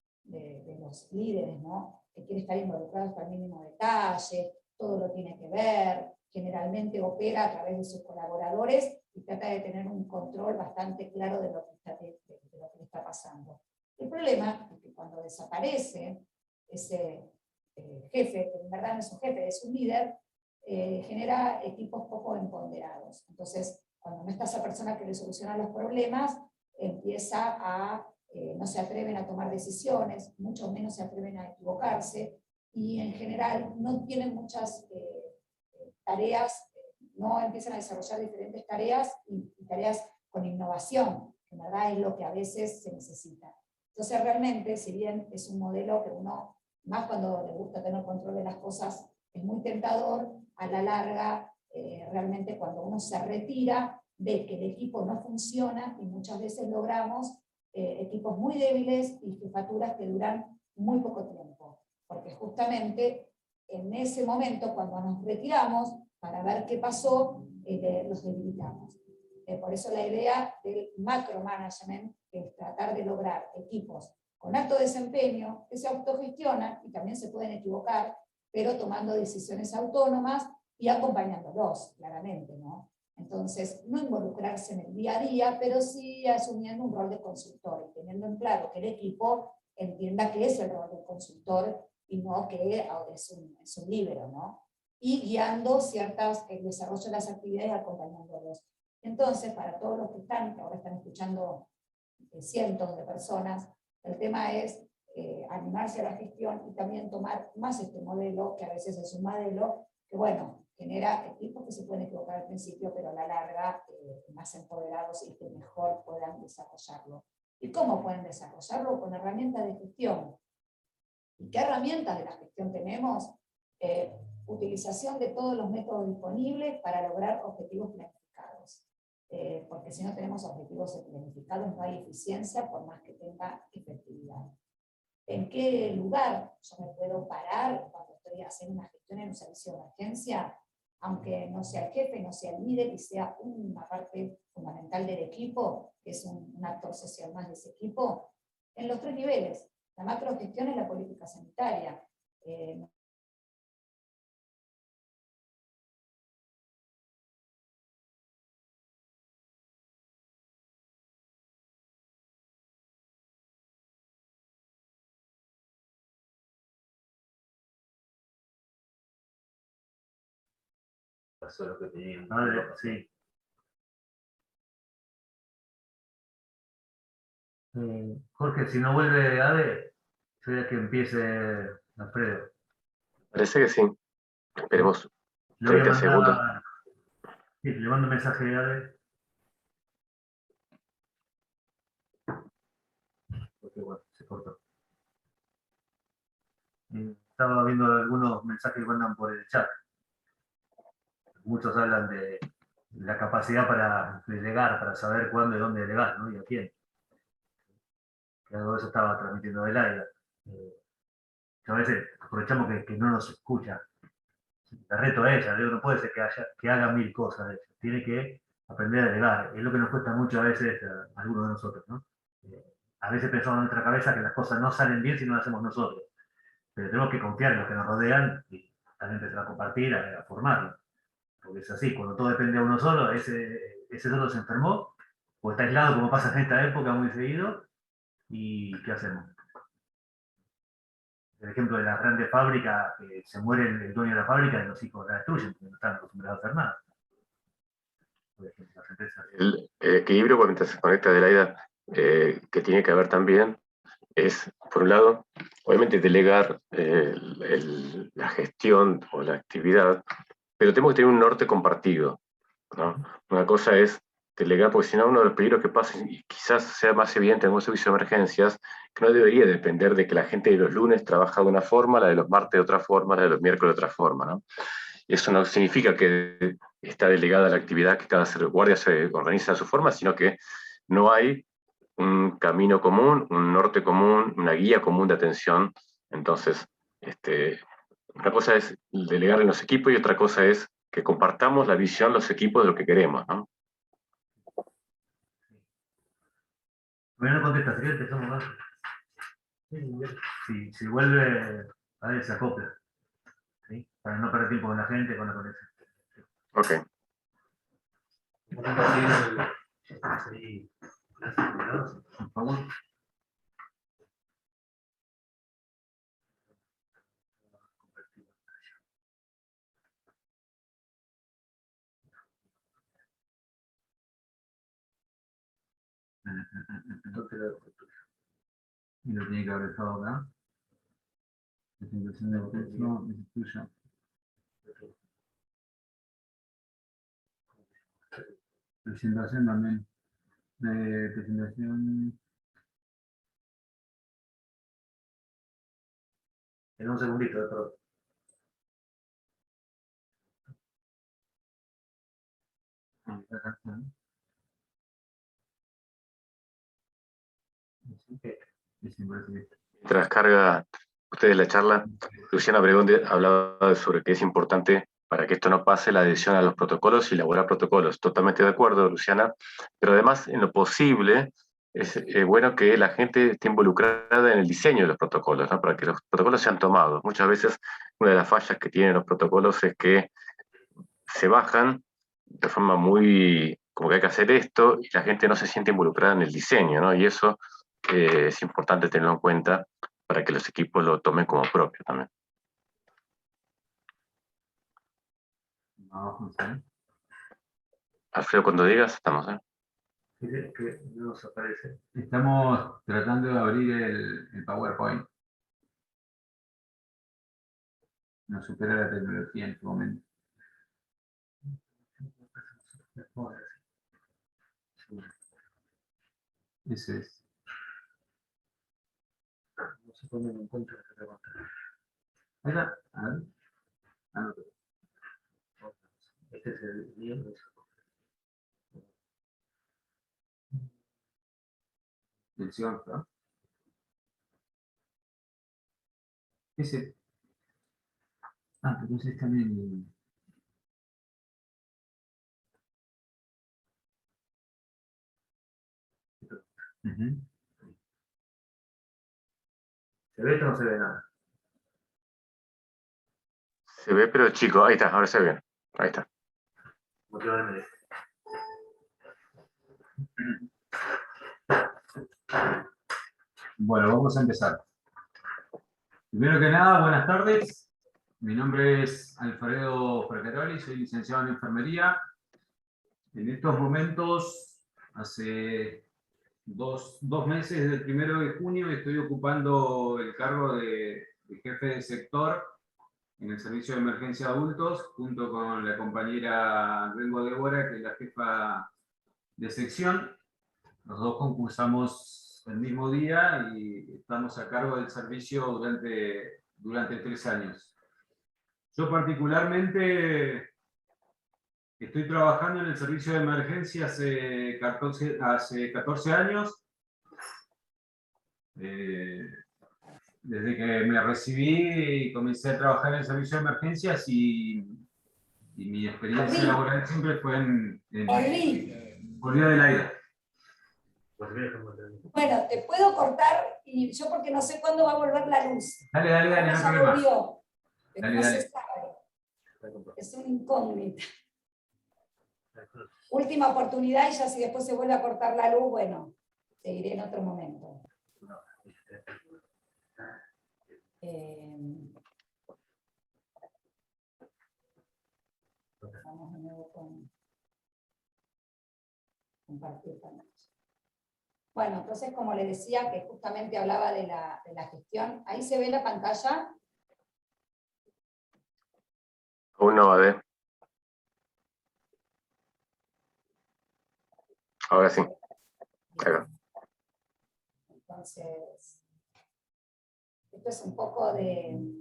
líderes, ¿no? Que quiere estar involucrado hasta el mínimo detalle, todo lo tiene que ver, generalmente opera a través de sus colaboradores y trata de tener un control bastante claro de lo que le está pasando. El problema es que cuando desaparece ese jefe, que en verdad no es un jefe, es un líder, genera equipos poco empoderados. Entonces, cuando no está esa persona que le soluciona los problemas, empieza a, no se atreven a tomar decisiones, mucho menos se atreven a equivocarse, y en general no tienen muchas tareas, no empiezan a desarrollar diferentes tareas y tareas con innovación, que en verdad es lo que a veces se necesita. Entonces realmente, si bien es un modelo que uno, más cuando le gusta tener control de las cosas, es muy tentador, a la larga, realmente cuando uno se retira, ve que el equipo no funciona y muchas veces logramos equipos muy débiles y jefaturas que duran muy poco tiempo. Porque justamente en ese momento, cuando nos retiramos, para ver qué pasó, los debilitamos. Por eso la idea del macromanagement es tratar de lograr equipos con alto desempeño, que se autogestionan y también se pueden equivocar, pero tomando decisiones autónomas y acompañándolos, claramente, ¿no? Entonces, no involucrarse en el día a día, pero sí asumiendo un rol de consultor y teniendo en claro que el equipo entienda que es el rol del consultor y no que es un líbero, ¿no? Y guiando el desarrollo de las actividades, acompañándolos. Entonces, para todos los que ahora están escuchando cientos de personas, el tema es animarse a la gestión y también tomar más este modelo, que a veces es un modelo que, bueno, genera equipos que se pueden equivocar al principio, pero a la larga más empoderados y que mejor puedan desarrollarlo. ¿Y cómo pueden desarrollarlo? Con herramientas de gestión. ¿Y qué herramientas de la gestión tenemos? Utilización de todos los métodos disponibles para lograr objetivos planificados. Porque si no tenemos objetivos planificados no hay eficiencia por más que tenga efectividad. ¿En qué lugar yo me puedo parar cuando estoy haciendo una gestión en un servicio de emergencia? Aunque no sea el jefe, no sea el líder y sea una parte fundamental del equipo, que es un actor social más de ese equipo, en los 3 niveles. La macrogestión es la política sanitaria. Pasó lo que tenía. Vale, sí. Jorge, si no vuelve Ade, sería que empiece Alfredo. Parece que sí. Esperemos Le voy a 30 segundos. mandar, sí, le mando un mensaje a Ade. Porque bueno, se cortó. Estaba viendo algunos mensajes que mandan por el chat. Muchos hablan de la capacidad para delegar, para saber cuándo y dónde delegar, ¿no? Y a quién. Que algo de eso estaba transmitiendo del aire. A veces aprovechamos que no nos escucha. La reto a ella, no puede ser que haga 1000 cosas, ella. Tiene que aprender a delegar. Es lo que nos cuesta mucho a veces a algunos de nosotros, ¿no? A veces pensamos en nuestra cabeza que las cosas no salen bien si no las hacemos nosotros. Pero tenemos que confiar en los que nos rodean y también empezar a compartir, a formarlo. Porque es así, cuando todo depende de uno solo, ese solo se enfermó, o está aislado como pasa en esta época muy seguido, y ¿qué hacemos? El ejemplo de la grande fábrica, se muere el dueño de la fábrica y los hijos la destruyen, porque no están acostumbrados a hacer nada. Por ejemplo, las empresas. El equilibrio mientras se conecta Adelaida, que tiene que haber también, es, por un lado, obviamente delegar la gestión o la actividad, pero tenemos que tener un norte compartido, ¿no? Una cosa es delegar, porque si no, uno de los peligros que pasa, y quizás sea más evidente en un servicio de emergencias, que no debería depender de que la gente de los lunes trabaja de una forma, la de los martes de otra forma, la de los miércoles de otra forma, ¿no? Eso no significa que está delegada la actividad, que cada guardia se organiza a su forma, sino que no hay un camino común, un norte común, una guía común de atención. Entonces, una cosa es delegar en los equipos y otra cosa es que compartamos la visión, los equipos de lo que queremos, ¿no? Bueno, no contesta, si quieres empezamos más. Si vuelve, a ver, se acopla. ¿Sí? Para no perder tiempo con la gente, con la conexión. Ok. Sí. Gracias, por favor. Y lo tiene que haber dejado acá. Presentación de texto, instituya. Presentación también. Presentación. En un segundito, doctor. Mientras carga ustedes la charla, Luciana Pregonde hablaba sobre que es importante para que esto no pase la adhesión a los protocolos y elaborar protocolos. Totalmente de acuerdo, Luciana, pero además, en lo posible, es bueno que la gente esté involucrada en el diseño de los protocolos, ¿no? Para que los protocolos sean tomados. Muchas veces una de las fallas que tienen los protocolos es que se bajan de forma muy, como que hay que hacer esto, y la gente no se siente involucrada en el diseño, ¿no? Y eso es importante tenerlo en cuenta para que los equipos lo tomen como propio también. No, no sé. Alfredo, cuando digas, estamos, ¿eh? Que no nos aparece. Estamos tratando de abrir el PowerPoint. Nos supera la tecnología en este momento. Ese es. No se pone en cuenta la pregunta. Ahí está. A ver. Anoto. Este es el libro. Mención, ¿no? Ese. Ah, pero entonces también. ¿Se ve esto o no se ve nada? Se ve, pero chico, ahí está, ahora se ve bien. Ahí está. Bueno, vamos a empezar. Primero que nada, buenas tardes. Mi nombre es Alfredo Frateroli, soy licenciado en enfermería. En estos momentos, hace dos meses, del 1 de junio, estoy ocupando el cargo de jefe de sector en el servicio de emergencia de adultos, junto con la compañera Rengo Débora, que es la jefa de sección. Los dos concursamos el mismo día y estamos a cargo del servicio durante 3 años. Yo particularmente estoy trabajando en el servicio de emergencia hace 14 años. Desde que me recibí y comencé a trabajar en el servicio de emergencias y mi experiencia laboral siempre fue en Olvido del Aire. Bueno, te puedo cortar y yo porque no sé cuándo va a volver la luz. Dale, no hay Ya problema. volvió, pero no Dale. se sabe. Es una incógnita. Última oportunidad y ya si después se vuelve a cortar la luz, bueno, seguiré en otro momento. Vamos de nuevo con compartir pantalla. Bueno, entonces como le decía que justamente hablaba de la gestión, ahí se ve la pantalla. Aún no, ¿eh? Ahora sí. Claro. Entonces, esto es un poco de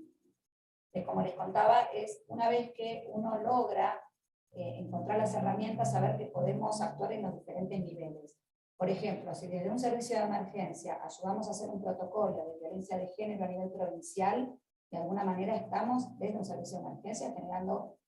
como les contaba, es una vez que uno logra encontrar las herramientas, saber que podemos actuar en los diferentes niveles. Por ejemplo, si desde un servicio de emergencia ayudamos a hacer un protocolo de violencia de género a nivel provincial, de alguna manera estamos desde un servicio de emergencia generando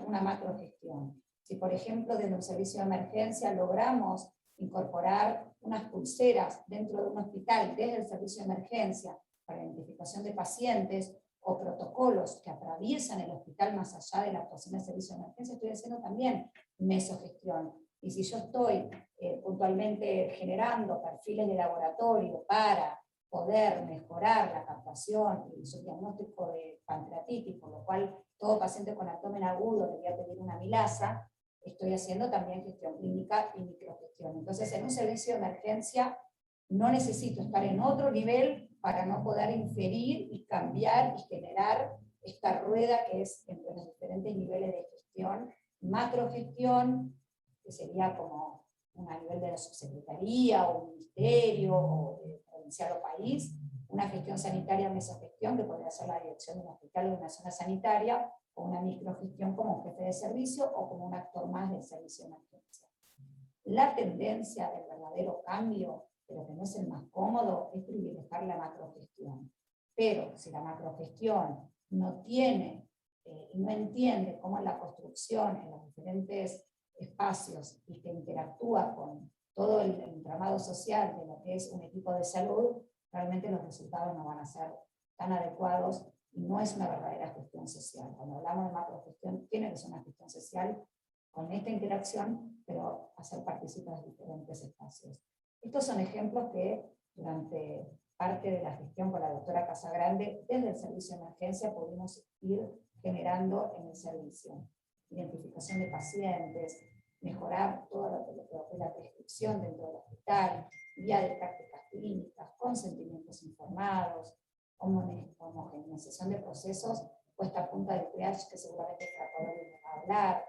una macrogestión. Si por ejemplo desde un servicio de emergencia logramos incorporar unas pulseras dentro de un hospital desde el servicio de emergencia para identificación de pacientes, o protocolos que atraviesan el hospital más allá de la actuación del servicio de emergencia, estoy haciendo también mesogestión. Y si yo estoy puntualmente generando perfiles de laboratorio para poder mejorar la captación y su diagnóstico de pancreatitis, por lo cual todo paciente con abdomen agudo debería pedir una milasa, estoy haciendo también gestión clínica y microgestión. Entonces, en un servicio de emergencia no necesito estar en otro nivel para no poder inferir y cambiar y generar esta rueda que es entre los diferentes niveles de gestión, macrogestión, que sería como a nivel de la subsecretaría o un ministerio o provincial o país, una gestión sanitaria, mesogestión, que podría ser la dirección de un hospital o de una zona sanitaria, o una microgestión como un jefe de servicio o como un actor más del servicio de emergencia. La tendencia del verdadero cambio, pero que no es el más cómodo, es privilegiar la macrogestión. Pero si la macrogestión no tiene y no entiende cómo es la construcción en los diferentes espacios y que interactúa con todo el entramado social de lo que es un equipo de salud, realmente los resultados no van a ser tan adecuados y no es una verdadera gestión social. Cuando hablamos de macrogestión, tiene que ser una gestión social con esta interacción, pero hacer participar de diferentes espacios. Estos son ejemplos que durante parte de la gestión con la doctora Casagrande, desde el servicio de emergencia pudimos ir generando en el servicio. Identificación de pacientes, mejorar toda la prescripción dentro del hospital, guía de prácticas clínicas, consentimientos informados, homogeneización de procesos, puesta a punta de triage, que seguramente Fratolari nos va a hablar.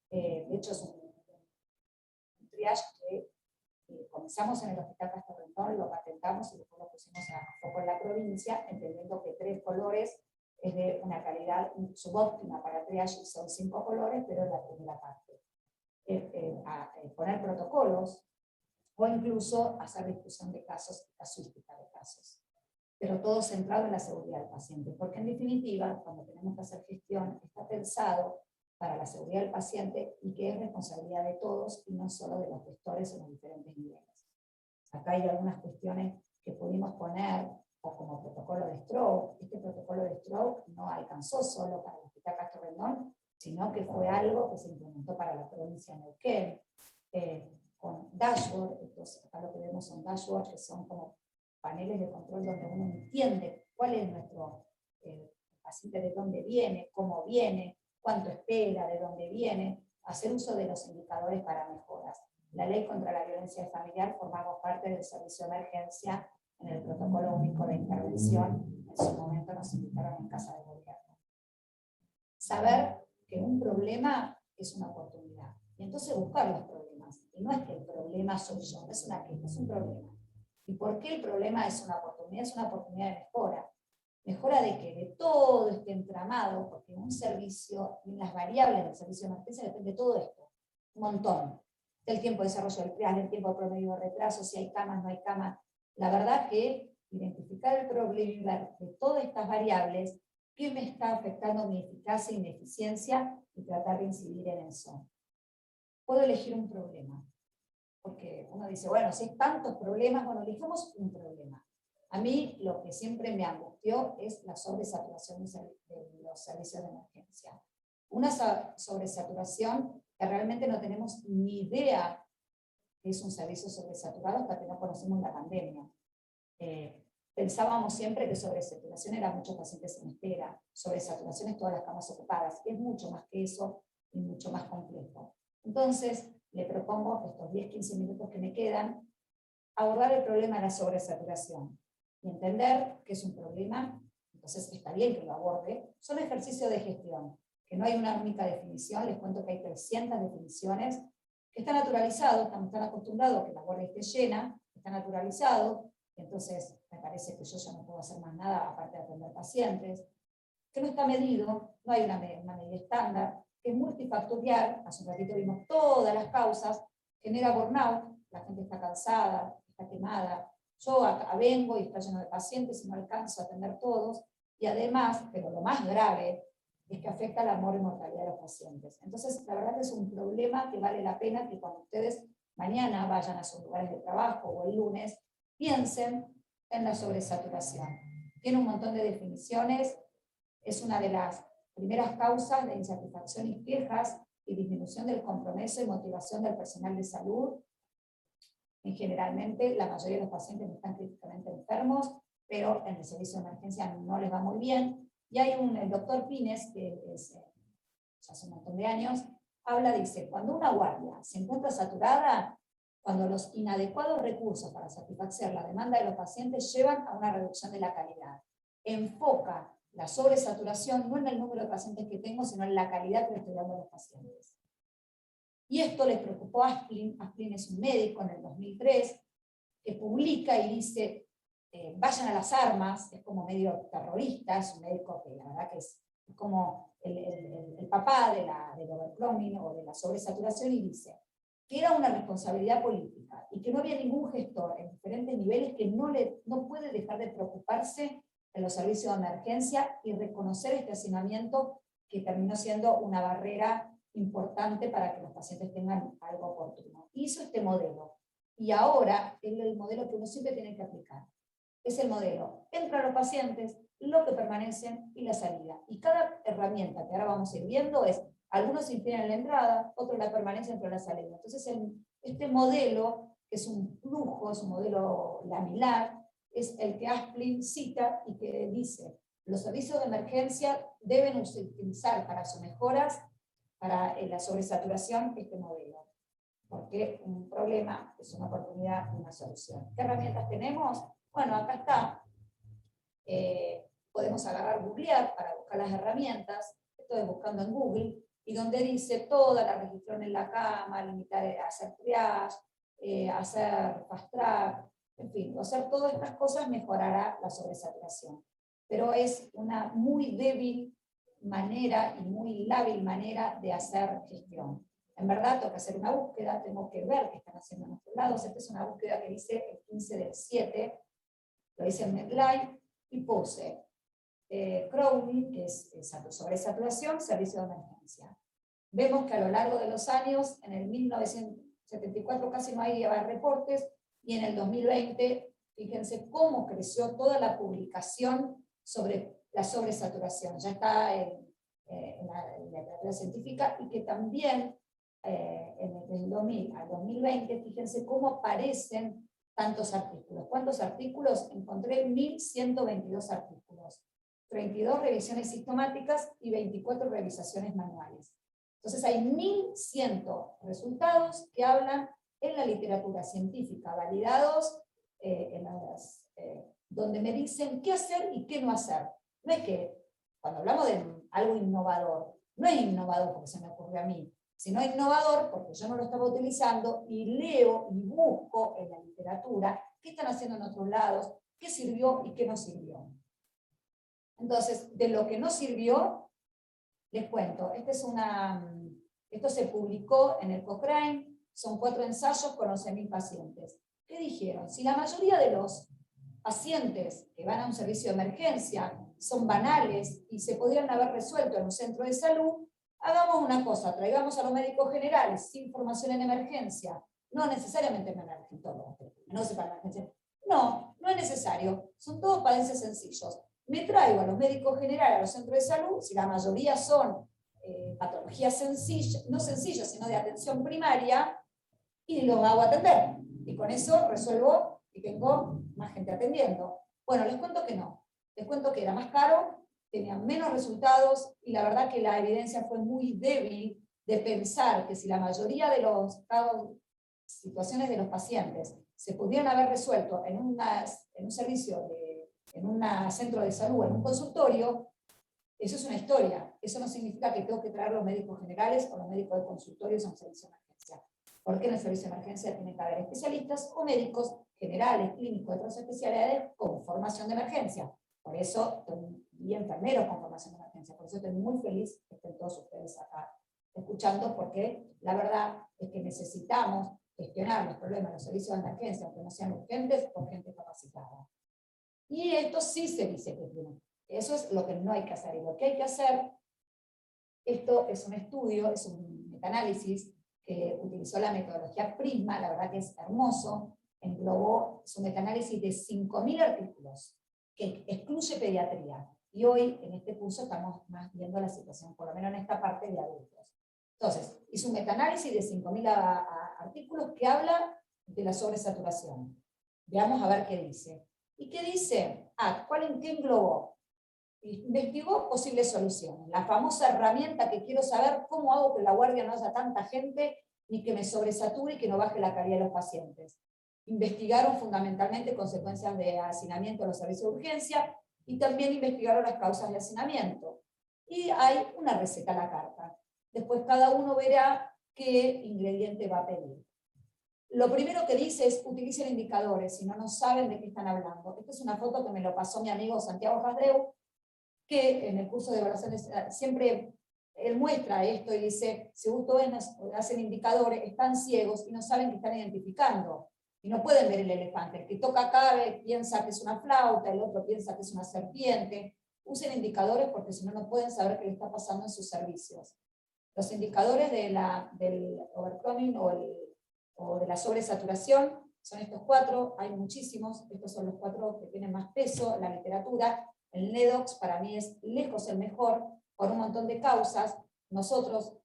De hecho, es un triage que comenzamos en el Hospital Castro Rendón, lo patentamos y después lo pusimos a foco en la provincia, entendiendo que 3 colores es de una calidad subóptima para triage, y son 5 colores, pero es la primera parte. Poner protocolos o incluso hacer discusión de casos, casuística de casos. Pero todo centrado en la seguridad del paciente, porque en definitiva, cuando tenemos que hacer gestión, está pensado para la seguridad del paciente y que es responsabilidad de todos y no solo de los gestores en los diferentes niveles. Acá hay algunas cuestiones que pudimos poner, o como protocolo de stroke. Este protocolo de stroke no alcanzó solo para el Hospital Castro Rendón, sino que fue algo que se implementó para la provincia de Neuquén, con dashboard. Entonces, acá lo que vemos son dashboards que son como paneles de control donde uno entiende cuál es nuestro paciente, de dónde viene, cómo viene, cuánto espera, de dónde viene, hacer uso de los indicadores para mejoras. La ley contra la violencia familiar, formamos parte del servicio de emergencia en el protocolo único de intervención. En su momento nos invitaron en Casa de Gobierno. Saber que un problema es una oportunidad. Y entonces buscar los problemas. Y no es que el problema soy yo, no es una queja, es un problema. ¿Y por qué el problema es una oportunidad? Es una oportunidad de mejora. Mejora de que de todo este entramado, porque un servicio, en las variables del servicio de emergencia depende de todo esto, un montón. Del tiempo de desarrollo del trial, del tiempo promedio de retraso, si hay camas, no hay camas. La verdad que identificar el problema de todas estas variables, qué me está afectando mi eficacia y mi eficiencia, y tratar de incidir en eso. Puedo elegir un problema, porque uno dice, bueno, si hay tantos problemas, bueno, elijamos un problema. A mí lo que siempre me angustió es la sobresaturación de los servicios de emergencia. Una sobresaturación que realmente no tenemos ni idea que es un servicio sobresaturado hasta que no conocemos la pandemia. Pensábamos siempre que sobresaturación era muchos pacientes en espera, sobresaturación es todas las camas ocupadas. Es mucho más que eso y mucho más complejo. Entonces, le propongo estos 10-15 minutos que me quedan, abordar el problema de la sobresaturación y entender que es un problema. Entonces está bien que lo aborde. Son ejercicios de gestión, que no hay una única definición. Les cuento que hay 300 definiciones, que está naturalizado, estamos tan acostumbrados que la guardia esté llena, está naturalizado, entonces me parece que yo ya no puedo hacer más nada aparte de atender pacientes, que no está medido, no hay una medida estándar, que es multifactorial. Hace un ratito vimos todas las causas, genera burnout, la gente está cansada, está quemada, yo acá vengo y está lleno de pacientes y no alcanzo a atender todos, y además, pero lo más grave, es que afecta la mora y mortalidad de los pacientes. Entonces, la verdad que es un problema que vale la pena que cuando ustedes mañana vayan a sus lugares de trabajo o el lunes, piensen en la sobresaturación. Tiene un montón de definiciones, es una de las primeras causas de insatisfacción y quejas y disminución del compromiso y motivación del personal de salud. Generalmente, la mayoría de los pacientes no están críticamente enfermos, pero en el servicio de emergencia no les va muy bien. Y hay el doctor Pines, que es, hace un montón de años, dice, cuando una guardia se encuentra saturada, cuando los inadecuados recursos para satisfacer la demanda de los pacientes llevan a una reducción de la calidad. Enfoca la sobresaturación no en el número de pacientes que tengo, sino en la calidad que le estoy dando a los pacientes. Y esto le preocupó a Asplin. Asplin es un médico en el 2003 que publica y dice, vayan a las armas, es como medio terrorista, es un médico que la verdad que es como el papá del overcrowding o de la sobresaturación, y dice que era una responsabilidad política y que no había ningún gestor en diferentes niveles que no puede dejar de preocuparse en los servicios de emergencia y reconocer este hacinamiento que terminó siendo una barrera importante para que los pacientes tengan algo oportuno. Hizo este modelo, y ahora es el modelo que uno siempre tiene que aplicar. Es el modelo, entran los pacientes, lo que permanecen y la salida. Y cada herramienta que ahora vamos a ir viendo es, algunos impiden la entrada, otros la permanencia entre la salida. Entonces este modelo, que es un flujo, es un modelo laminar, es el que Asplin cita y que dice, los servicios de emergencia deben utilizar para sus mejoras, para la sobresaturación, este modelo. Porque un problema es una oportunidad y una solución. ¿Qué herramientas tenemos? Bueno, acá está. Podemos agarrar, googlear para buscar las herramientas. Estoy buscando en Google, y donde dice toda la registración en la cama, limitar, hacer triage, hacer fast track, en fin, hacer todas estas cosas mejorará la sobresaturación. Pero es una muy débil manera y muy lábil manera de hacer gestión. En verdad, tengo que hacer una búsqueda, tengo que ver qué están haciendo en nuestros lados. Esta es una búsqueda que hice el 15/7, lo hice en Medline, y puse crowding, que es sobresaturación, servicio de emergencia. Vemos que a lo largo de los años, en el 1974 casi no hay reportes, y en el 2020, fíjense cómo creció toda la publicación sobre la sobresaturación. Ya está en la literatura científica, y que también desde el 2000 al 2020, fíjense cómo aparecen tantos artículos. ¿Cuántos artículos? Encontré 1122 artículos, 32 revisiones sistemáticas y 24 revisaciones manuales. Entonces hay 1100 resultados que hablan en la literatura científica, validados, donde me dicen qué hacer y qué no hacer. No es que, cuando hablamos de algo innovador, no es innovador porque se me ocurrió a mí, sino innovador porque yo no lo estaba utilizando y leo y busco en la literatura qué están haciendo en otros lados, qué sirvió y qué no sirvió. Entonces, de lo que no sirvió, les cuento. Esto se publicó en el Cochrane, son 4 ensayos con 11.000 pacientes. ¿Qué dijeron? Si la mayoría de los pacientes que van a un servicio de emergencia son banales y se podrían haber resuelto en un centro de salud, hagamos una cosa, traigamos a los médicos generales sin formación en emergencia, no necesariamente en emergentólogo, no sepan emergencia. No, no es necesario, son todos padecimientos sencillos. Me traigo a los médicos generales a los centros de salud, si la mayoría son patologías sencillas, no sencillas, sino de atención primaria, y los hago atender. Y con eso resuelvo y tengo más gente atendiendo. Bueno, les cuento que no. Les cuento que era más caro, tenían menos resultados, y la verdad que la evidencia fue muy débil de pensar que si la mayoría de las situaciones de los pacientes se pudieran haber resuelto en un servicio, en un centro de salud, en un consultorio, eso es una historia. Eso no significa que tengo que traer los médicos generales o los médicos de consultorios a un servicio de emergencia. Porque en el servicio de emergencia tienen que haber especialistas o médicos generales, clínicos, de otras especialidades con formación de emergencia. Por eso, y enfermeros con formación de emergencia. Por eso estoy muy feliz que estén todos ustedes acá escuchando, porque la verdad es que necesitamos gestionar los problemas de los servicios de emergencia, aunque no sean urgentes, con gente capacitada. Y esto sí se dice que tiene. Eso es lo que no hay que hacer. Y lo que hay que hacer, esto es un estudio, es un metaanálisis que utilizó la metodología Prisma, la verdad que es hermoso, englobó, es un metaanálisis de 5.000 artículos, que excluye pediatría. Y hoy, en este curso, estamos más viendo la situación, por lo menos en esta parte, de adultos. Entonces, hizo un metaanálisis de 5.000 artículos que habla de la sobresaturación. Veamos a ver qué dice. ¿Y qué dice? ¿En qué englobó? Investigó posibles soluciones. La famosa herramienta que quiero saber cómo hago que la guardia no haya tanta gente ni que me sobresature y que no baje la calidad de los pacientes. Investigaron fundamentalmente consecuencias de hacinamiento en los servicios de urgencia y también investigaron las causas de hacinamiento. Y hay una receta a la carta. Después cada uno verá qué ingrediente va a pedir. Lo primero que dice es utilicen indicadores, si no, no saben de qué están hablando. Esta es una foto que me lo pasó mi amigo Santiago Jasdreu, que en el curso de evaluaciones siempre él muestra esto y dice, si ustedes hacen indicadores, están ciegos y no saben qué están identificando. Y no pueden ver el elefante. El que toca acá piensa que es una flauta, el otro piensa que es una serpiente. Usen indicadores porque si no, no pueden saber qué le está pasando en sus servicios. Los indicadores del overcrowding o de la sobresaturación son estos 4, hay muchísimos, estos son los 4 que tienen más peso en la literatura. El NEDOX para mí es lejos el mejor, por un montón de causas. Nosotros,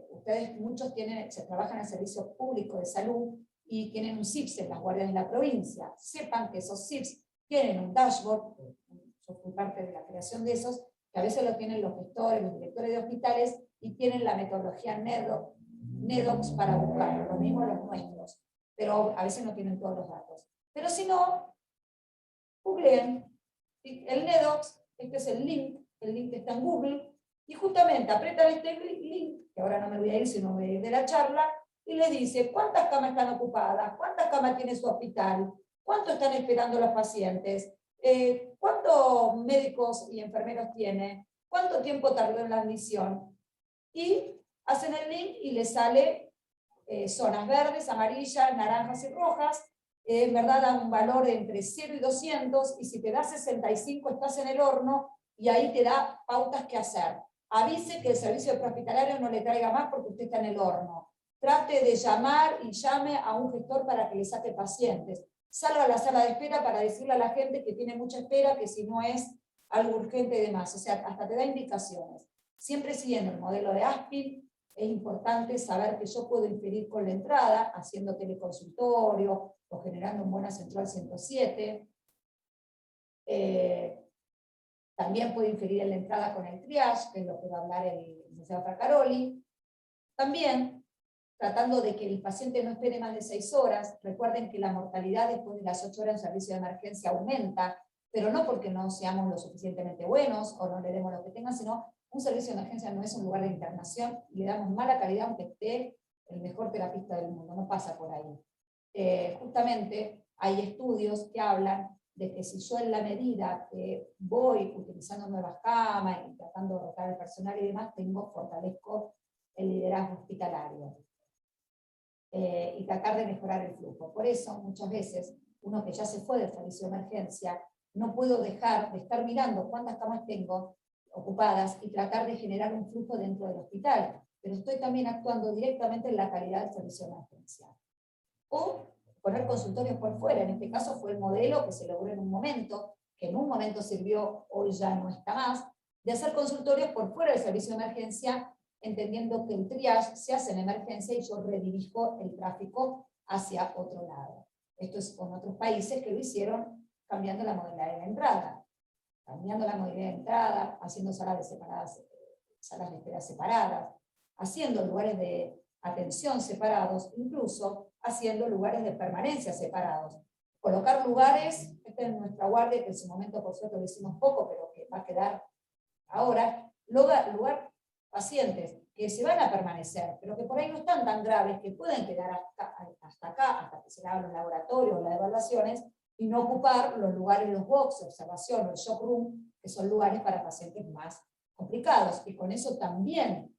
ustedes muchos se trabajan en el servicio público de salud y tienen un CIPS en las guardias de la provincia. Sepan que esos CIPS tienen un dashboard, yo fui parte de la creación de esos, que a veces lo tienen los gestores, los directores de hospitales, y tienen la metodología NEDOX para buscarlo, lo mismo los nuestros, pero a veces no tienen todos los datos. Pero si no, googleen el NEDOX, este es el link está en Google, y justamente apretan este link, que ahora no me voy a ir, sino voy a ir de la charla, y le dice cuántas camas están ocupadas, cuántas camas tiene su hospital, cuánto están esperando los pacientes, cuántos médicos y enfermeros tiene, cuánto tiempo tardó en la admisión, y hacen el link y les sale zonas verdes, amarillas, naranjas y rojas. En verdad da un valor entre 0 y 200, y si te da 65 estás en el horno, y ahí te da pautas que hacer. Avise que el servicio de prehospitalario no le traiga más porque usted está en el horno. Trate de llamar y llame a un gestor para que le saque pacientes. Salga a la sala de espera para decirle a la gente que tiene mucha espera, que si no es algo urgente y demás. O sea, hasta te da indicaciones. Siempre siguiendo el modelo de Aspin, es importante saber que yo puedo inferir con la entrada, haciendo teleconsultorio o generando un buena central 107. También puedo inferir en la entrada con el triage, que es lo que va a hablar el licenciado Fracaroli. También, tratando de que el paciente no espere más de 6 horas, recuerden que la mortalidad después de las 8 horas en servicio de emergencia aumenta, pero no porque no seamos lo suficientemente buenos o no le demos lo que tengan, sino un servicio de emergencia no es un lugar de internación y le damos mala calidad aunque esté el mejor terapista del mundo, no pasa por ahí. Justamente hay estudios que hablan de que si yo en la medida que voy utilizando nuevas camas y tratando de rotar el personal y demás, fortalezco el liderazgo hospitalario. Y tratar de mejorar el flujo. Por eso, muchas veces, uno que ya se fue del servicio de emergencia, no puedo dejar de estar mirando cuántas camas tengo ocupadas y tratar de generar un flujo dentro del hospital, pero estoy también actuando directamente en la calidad del servicio de emergencia. O poner consultorios por fuera, en este caso fue el modelo que se logró en un momento, que en un momento sirvió, hoy ya no está más, de hacer consultorios por fuera del servicio de emergencia, entendiendo que el triage se hace en emergencia y yo redirijo el tráfico hacia otro lado. Esto es con otros países que lo hicieron cambiando la modalidad de la entrada. Cambiando la modalidad de entrada, haciendo salas de espera separadas, haciendo lugares de atención separados, incluso haciendo lugares de permanencia separados. Colocar lugares, esta es nuestra guardia, que en su momento por suerte lo hicimos poco, pero que va a quedar ahora, lugar pacientes que se van a permanecer, pero que por ahí no están tan graves, que pueden quedar hasta acá, hasta que se hagan los laboratorios o las evaluaciones, y no ocupar los lugares, los box de observación o el shock room, que son lugares para pacientes más complicados, y con eso también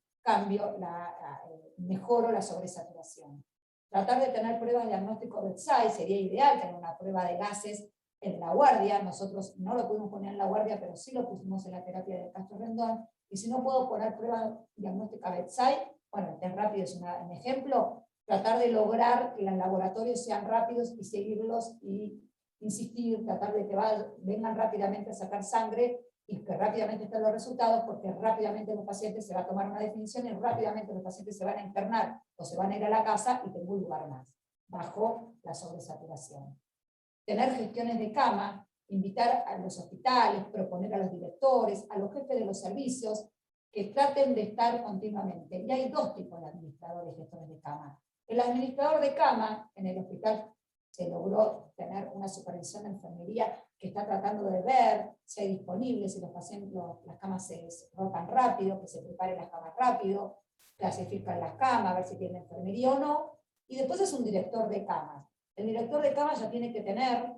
mejoro la sobresaturación. Tratar de tener pruebas de diagnóstico bedside, sería ideal tener una prueba de gases en la guardia. Nosotros no lo pudimos poner en la guardia, pero sí lo pusimos en la terapia de Castro Rendón, y si no puedo poner prueba diagnóstica bedside, bueno, el test rápido es un ejemplo, tratar de lograr que los laboratorios sean rápidos y seguirlos y insistir, tratar de que vengan rápidamente a sacar sangre y que rápidamente estén los resultados, porque rápidamente los pacientes se va a tomar una definición y rápidamente los pacientes se van a internar o se van a ir a la casa y tengo un lugar más, bajo la sobresaturación. Tener gestiones de cama, invitar a los hospitales, proponer a los directores, a los jefes de los servicios, que traten de estar continuamente. Y hay 2 tipos de administradores y gestores de cama. El administrador de cama en el hospital se logró tener una supervisión de enfermería que está tratando de ver si hay disponible, si los pacientes, las camas se rotan rápido, que se preparen las camas rápido, clasifican las camas, a ver si tienen enfermería o no, y después es un director de camas. El director de camas ya tiene que tener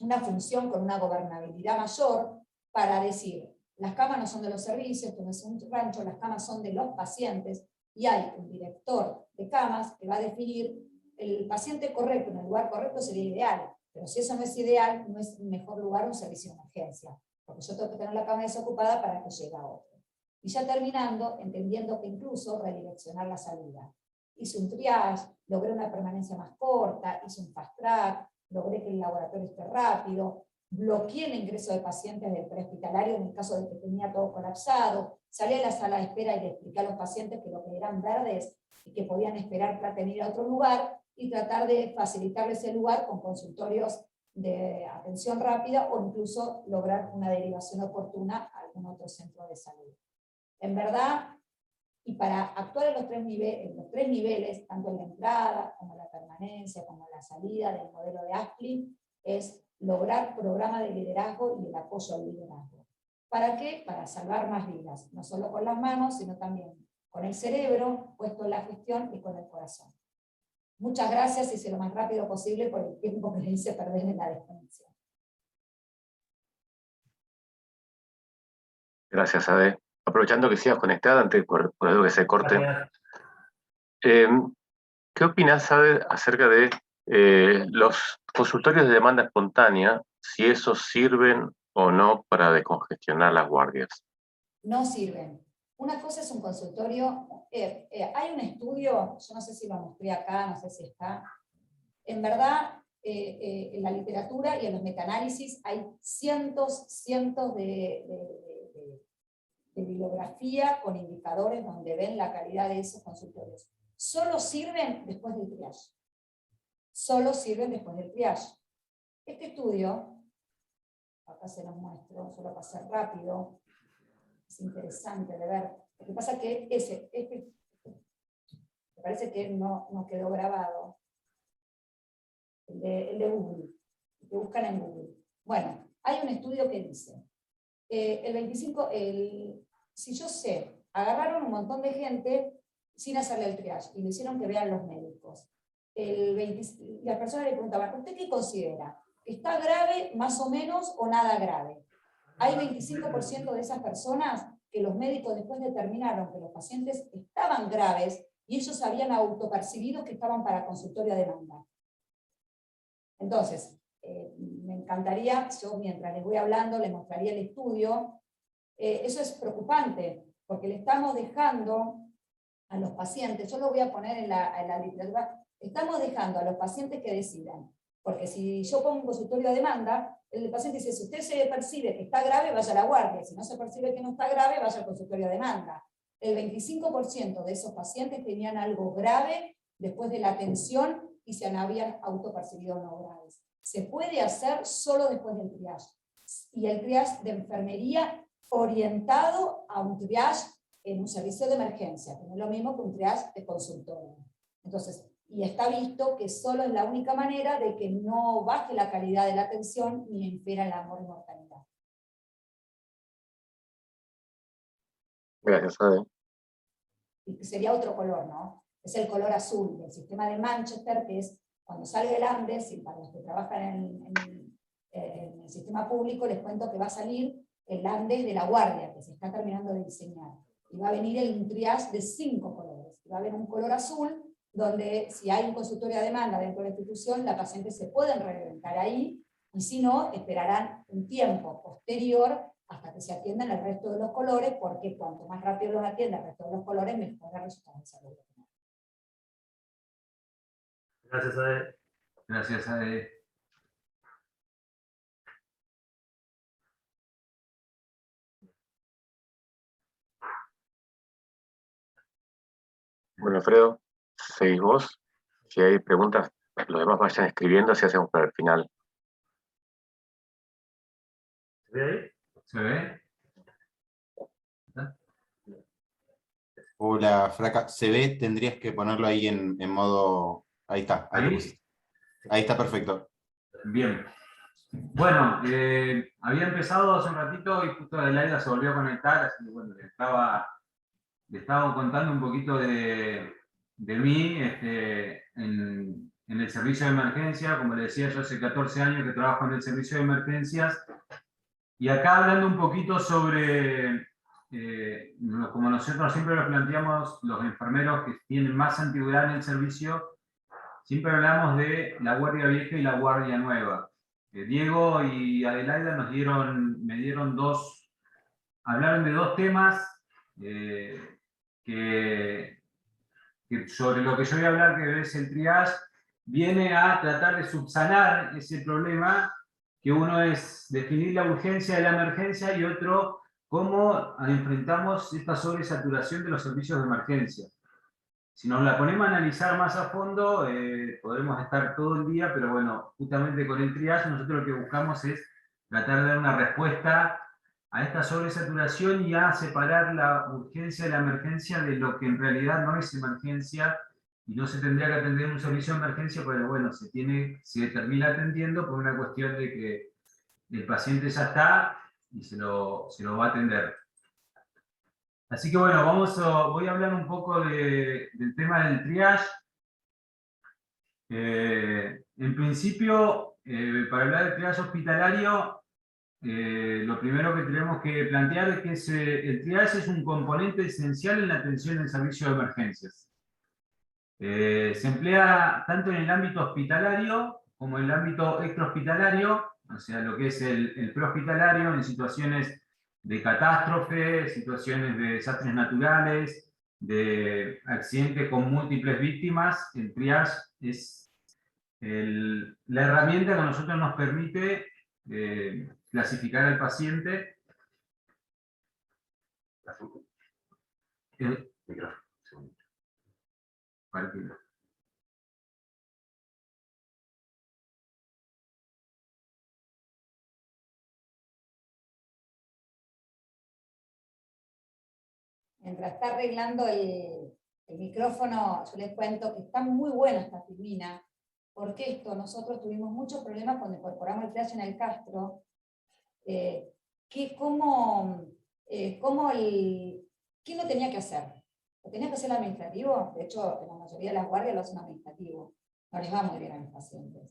una función con una gobernabilidad mayor para decir, las camas no son de los servicios, esto no es un rancho, las camas son de los pacientes, y hay un director de camas que va a definir el paciente correcto en el lugar correcto sería ideal, pero si eso no es ideal, no es el mejor lugar un servicio de emergencia, porque yo tengo que tener la cama desocupada para que llegue a otro. Y ya terminando, entendiendo que incluso redireccionar la salida. Hice un triage, logré una permanencia más corta, hice un fast track, logré que el laboratorio esté rápido, bloqueé el ingreso de pacientes del prehospitalario en el caso de que tenía todo colapsado, salí a la sala de espera y le expliqué a los pacientes que lo que eran verdes y que podían esperar para tener a otro lugar, y tratar de facilitarles el lugar con consultorios de atención rápida o incluso lograr una derivación oportuna a algún otro centro de salud. En verdad, y para actuar en los tres niveles, tanto en la entrada, como en la permanencia, como en la salida del modelo de ASPLI, es lograr programa de liderazgo y el apoyo al liderazgo. ¿Para qué? Para salvar más vidas, no solo con las manos, sino también con el cerebro, puesto en la gestión, y con el corazón. Muchas gracias, hice lo más rápido posible por el tiempo que le hice perder en la desconexión. Gracias, Ade. Aprovechando que sigas conectada, antes por algo que se corte. ¿Qué opinas, Ade, acerca de los consultorios de demanda espontánea, si esos sirven o no para descongestionar las guardias? No sirven. Una cosa es un consultorio, hay un estudio, yo no sé si lo mostré acá, no sé si está, en verdad, en la literatura y en los metaanálisis hay cientos de bibliografía con indicadores donde ven la calidad de esos consultorios. Solo sirven después del triage. Solo sirven después del triage. Este estudio, acá se los muestro, solo para ser rápido, es interesante de ver. Lo que pasa es que me parece que no quedó grabado. El de Google, que buscan en Google. Bueno, hay un estudio que dice, si yo sé, agarraron un montón de gente sin hacerle el triage, y le hicieron que vean los médicos. Las personas le preguntaban, ¿usted qué considera? ¿Está grave, más o menos, o nada grave? Hay 25% de esas personas que los médicos después determinaron que los pacientes estaban graves y ellos habían autopercibido que estaban para consultorio a demanda. Entonces, me encantaría, yo mientras les voy hablando, les mostraría el estudio. Eso es preocupante, porque le estamos dejando a los pacientes, yo lo voy a poner en la literatura, estamos dejando a los pacientes que decidan. Porque si yo pongo un consultorio a demanda, el paciente dice, si usted se percibe que está grave, vaya a la guardia. Si no se percibe que no está grave, vaya al consultorio a demanda. El 25% de esos pacientes tenían algo grave después de la atención y se habían autopercibido no graves. Se puede hacer solo después del triage. Y el triage de enfermería orientado a un triage en un servicio de emergencia, que no es lo mismo que un triage de consultorio. Entonces, y está visto que solo es la única manera de que no baje la calidad de la atención ni impera la mortalidad. Gracias, Ade. Y sería otro color, ¿no? Es el color azul del sistema de Manchester, que es cuando salga el Andes, y para los que trabajan en el sistema público, les cuento que va a salir el Andes de la guardia, que se está terminando de diseñar. Y va a venir el triage de 5 colores. Va a haber un color azul, donde si hay un consultorio a demanda dentro de la institución, la paciente se pueden reventar ahí, y si no, esperarán un tiempo posterior hasta que se atiendan el resto de los colores, porque cuanto más rápido los atienda el resto de los colores, mejor el resultado de salud. Gracias, Ade. Gracias, Ade. Bueno, Alfredo, seguís vos. Si hay preguntas, los demás vayan escribiendo, si hacemos para el final. ¿Se ve ahí? ¿Se ve? Hola, Fraca. Se ve, tendrías que ponerlo ahí en modo... Ahí está, ahí lo pusiste. Ahí está perfecto. Bien. Bueno, había empezado hace un ratito y justo Adelaida se volvió a conectar, así que bueno, le estaba contando un poquito de mí en el servicio de emergencia. Como le decía, yo hace 14 años que trabajo en el servicio de emergencias. Y acá hablando un poquito sobre, como nosotros siempre lo planteamos, los enfermeros que tienen más antigüedad en el servicio, siempre hablamos de la guardia vieja y la guardia nueva. Diego y Adelaida hablaron de dos temas que sobre lo que yo voy a hablar, que es el triage, viene a tratar de subsanar ese problema, que uno es definir la urgencia de la emergencia y otro cómo enfrentamos esta sobresaturación de los servicios de emergencia. Si nos la ponemos a analizar más a fondo, podremos estar todo el día, pero bueno, justamente con el triage nosotros lo que buscamos es tratar de dar una respuesta a esta sobresaturación y a separar la urgencia de la emergencia de lo que en realidad no es emergencia y no se tendría que atender en un servicio de emergencia, pero bueno, se termina atendiendo por una cuestión de que el paciente ya está y se lo va a atender. Así que bueno, voy a hablar un poco del tema del triage. En principio, para hablar del triage hospitalario, lo primero que tenemos que plantear es que el triage es un componente esencial en la atención del servicio de emergencias. Se emplea tanto en el ámbito hospitalario como en el ámbito extrahospitalario, o sea, lo que es el prehospitalario en situaciones de catástrofe, situaciones de desastres naturales, de accidentes con múltiples víctimas. El triage es la herramienta que a nosotros nos permite clasificar al paciente. Mientras está arreglando el micrófono, yo les cuento que está muy buena esta filmina, porque nosotros tuvimos muchos problemas cuando incorporamos el triage en el Castro, ¿quién lo tenía que hacer? ¿Lo tenía que hacer el administrativo? De hecho, en la mayoría de las guardias lo hacen administrativo. No les va muy bien a los pacientes,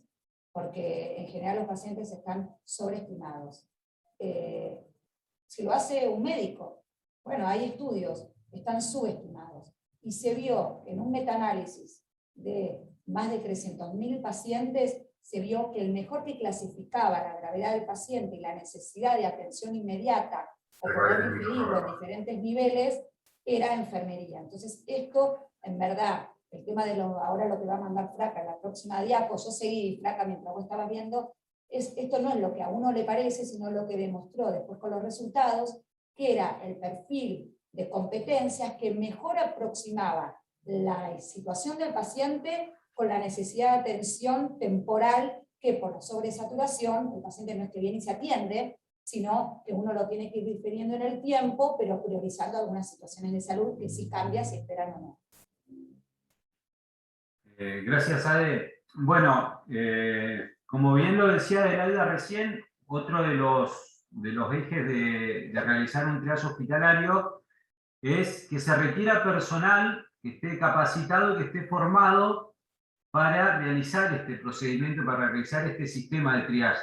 porque en general los pacientes están sobreestimados. Si lo hace un médico, bueno, hay estudios, están subestimados. Y se vio en un metaanálisis de más de 300.000 pacientes, se vio que el mejor que clasificaba la gravedad del paciente y la necesidad de atención inmediata, o poder diferirlo en diferentes niveles, era enfermería. Entonces esto, en verdad, el tema de ahora lo que va a mandar Fraca en la próxima diapo, yo seguí, Fraca, mientras vos estabas viendo, esto no es lo que a uno le parece, sino lo que demostró después con los resultados, que era el perfil de competencias que mejor aproximaba la situación del paciente con la necesidad de atención temporal, que por la sobresaturación el paciente no es que viene y se atiende, sino que uno lo tiene que ir diferiendo en el tiempo, pero priorizando algunas situaciones de salud que sí cambia si esperan o no. Gracias, Ade. Bueno, como bien lo decía Adelaida recién, otro de los ejes de realizar un triage hospitalario es que se requiera personal que esté capacitado, que esté formado para realizar este procedimiento, para realizar este sistema de triage.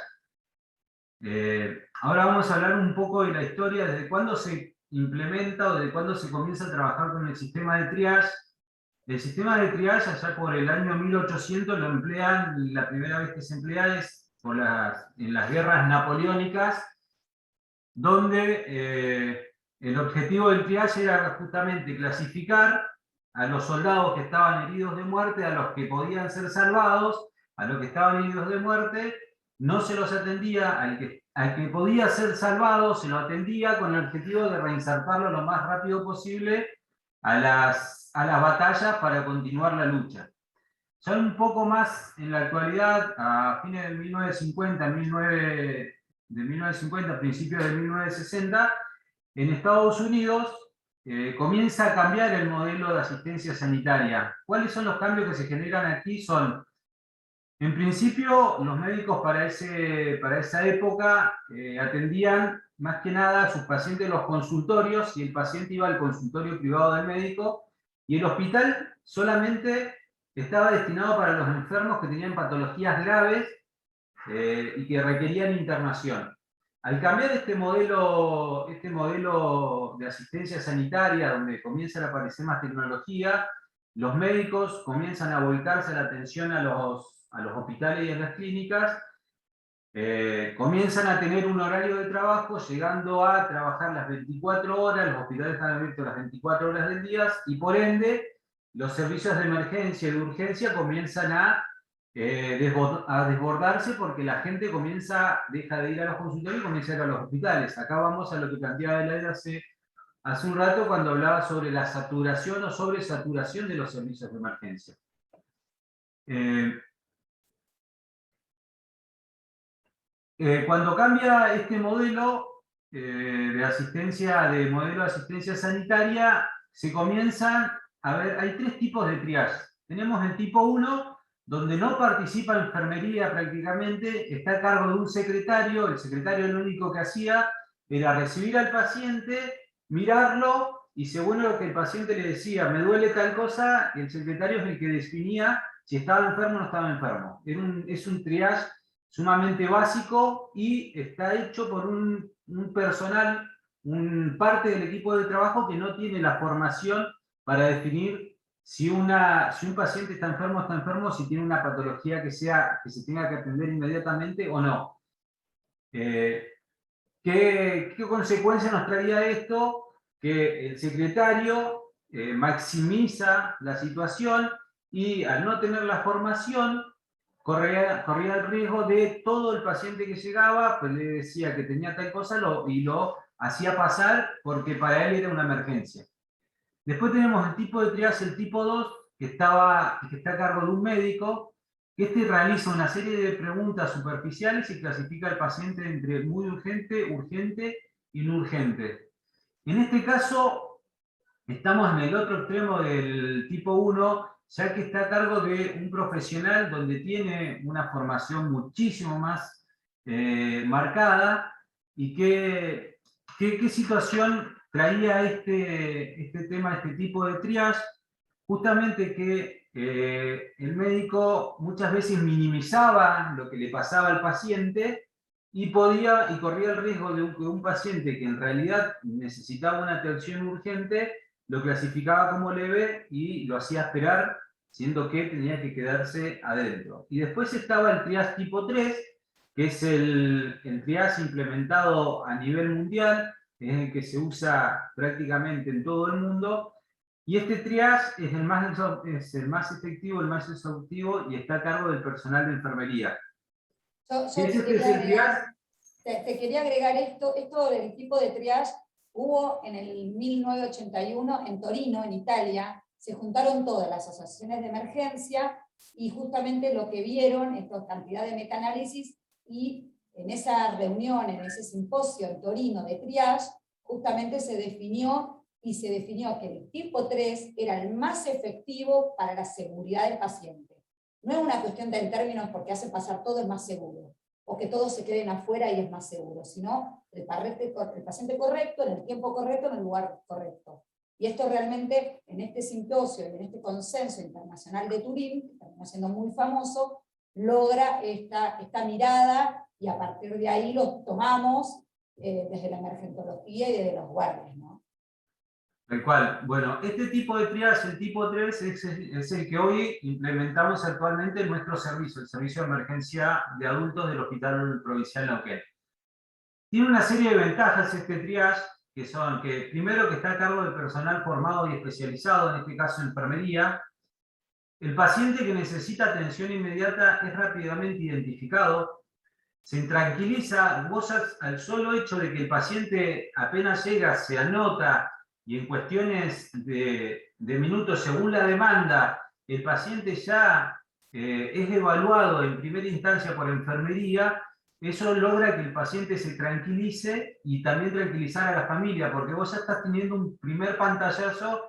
Ahora vamos a hablar un poco de la historia, desde cuándo se implementa o desde cuándo se comienza a trabajar con el sistema de triage. El sistema de triage, allá por el año 1800, lo emplean, la primera vez que se emplea es en las guerras napoleónicas, donde el objetivo del triage era justamente clasificar a los soldados que estaban heridos de muerte, a los que podían ser salvados, a los que estaban heridos de muerte, no se los atendía, al que podía ser salvado se lo atendía con el objetivo de reinsertarlo lo más rápido posible a las batallas para continuar la lucha. Ya un poco más en la actualidad, a fines de 1950, principios de 1960, en Estados Unidos comienza a cambiar el modelo de asistencia sanitaria. ¿Cuáles son los cambios que se generan aquí? Son, en principio, los médicos para esa época atendían más que nada a sus pacientes en los consultorios, y el paciente iba al consultorio privado del médico, y el hospital solamente estaba destinado para los enfermos que tenían patologías graves y que requerían internación. Al cambiar este modelo de asistencia sanitaria, donde comienza a aparecer más tecnología, los médicos comienzan a volcarse la atención a los hospitales y a las clínicas, comienzan a tener un horario de trabajo, llegando a trabajar las 24 horas, los hospitales están abiertos las 24 horas del día, y por ende, los servicios de emergencia y de urgencia comienzan a desbordarse, porque la gente deja de ir a los consultorios y comienza a ir a los hospitales. Acá vamos a lo que planteaba Elaida hace un rato, cuando hablaba sobre la saturación o sobresaturación de los servicios de emergencia. Cuando cambia este modelo de modelo de asistencia sanitaria, se comienzan a ver, hay 3 tipos de triage. Tenemos el tipo 1, donde no participa enfermería prácticamente, está a cargo de un secretario. El secretario lo único que hacía era recibir al paciente, mirarlo, y según lo que el paciente le decía, me duele tal cosa, el secretario es el que definía si estaba enfermo o no estaba enfermo. Es un triage sumamente básico, y está hecho por un personal, parte del equipo de trabajo que no tiene la formación para definir si un paciente está enfermo, si tiene una patología que se tenga que atender inmediatamente o no. ¿Qué consecuencia nos traía esto? Que el secretario maximiza la situación, y al no tener la formación, corría el riesgo de todo el paciente que llegaba, pues le decía que tenía tal cosa y lo hacía pasar porque para él era una emergencia. Después tenemos el tipo de triage, el tipo 2, que está a cargo de un médico, que realiza una serie de preguntas superficiales y clasifica al paciente entre muy urgente, urgente y no urgente. En este caso, estamos en el otro extremo del tipo 1, ya que está a cargo de un profesional donde tiene una formación muchísimo más marcada. ¿Y qué situación traía este tema, este tipo de triage? Justamente que el médico muchas veces minimizaba lo que le pasaba al paciente, y corría el riesgo de que un paciente que en realidad necesitaba una atención urgente lo clasificaba como leve y lo hacía esperar, siendo que tenía que quedarse adentro. Y después estaba el triage tipo 3, que es el triage implementado a nivel mundial, es el que se usa prácticamente en todo el mundo, y este triage es el más efectivo, el más exhaustivo, y está a cargo del personal de enfermería. Te quería agregar esto del tipo de triage. Hubo en el 1981 en Torino, en Italia, se juntaron todas las asociaciones de emergencia, y justamente lo que vieron, esta cantidad de metaanálisis, y en esa reunión, en ese simposio en Torino de triage, justamente se definió que el tipo 3 era el más efectivo para la seguridad del paciente. No es una cuestión de términos porque hace pasar todo es más seguro, o que todos se queden afuera y es más seguro, sino el paciente correcto, en el tiempo correcto, en el lugar correcto. Y esto realmente, en este simposio y en este consenso internacional de Turín, que terminó siendo muy famoso, logra esta mirada, y a partir de ahí lo tomamos desde la emergentología y desde los guardias, ¿no? Tal cual. Bueno, este tipo de triage, el tipo 3, es el que hoy implementamos actualmente en nuestro servicio, el servicio de emergencia de adultos del Hospital Provincial Neuquén. Tiene una serie de ventajas este triage, que son que primero que está a cargo de personal formado y especializado, en este caso enfermería. El paciente que necesita atención inmediata es rápidamente identificado, se tranquiliza, vos al solo hecho de que el paciente apenas llega, se anota, y en cuestiones de minutos, según la demanda, el paciente ya es evaluado en primera instancia por enfermería, eso logra que el paciente se tranquilice y también tranquilizar a la familia, porque vos ya estás teniendo un primer pantallazo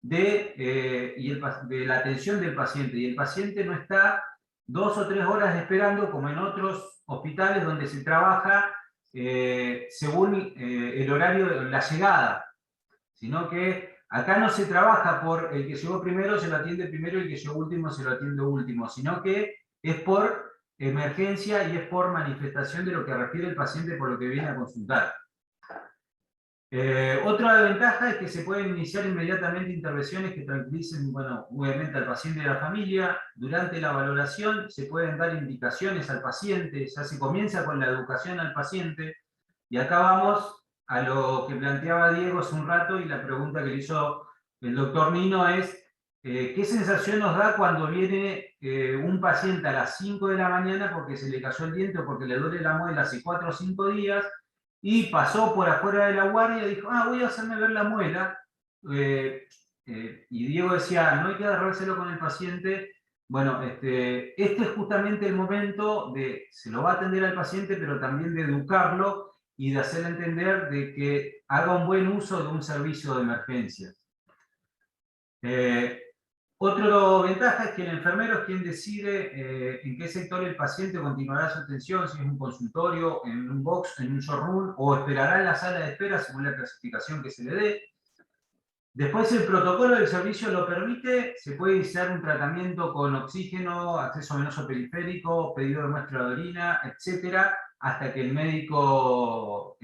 de la atención del paciente, y el paciente no está 2 o 3 horas esperando, como en otros hospitales donde se trabaja según el horario de la llegada, sino que acá no se trabaja por el que llegó primero se lo atiende primero y el que llegó último se lo atiende último, sino que es por emergencia y es por manifestación de lo que refiere el paciente por lo que viene a consultar. Otra ventaja es que se pueden iniciar inmediatamente intervenciones que tranquilicen, bueno, obviamente al paciente y a la familia. Durante la valoración se pueden dar indicaciones al paciente, ya se comienza con la educación al paciente, y acá vamos a lo que planteaba Diego hace un rato, y la pregunta que le hizo el doctor Nino es, ¿qué sensación nos da cuando viene un paciente a las 5 de la mañana porque se le cayó el diente o porque le duele la muela hace 4 o 5 días, y pasó por afuera de la guardia y dijo, voy a hacerme ver la muela, y Diego decía, no hay que agarrárselo con el paciente? Bueno, este es justamente el momento de, se lo va a atender al paciente, pero también de educarlo y de hacerle entender de que haga un buen uso de un servicio de emergencia. Otra ventaja es que el enfermero es quien decide en qué sector el paciente continuará su atención, si es un consultorio, en un box, en un showroom, o esperará en la sala de espera según la clasificación que se le dé. Después, el protocolo del servicio lo permite, se puede iniciar un tratamiento con oxígeno, acceso venoso periférico, pedido de muestra de orina, etcétera, hasta que el médico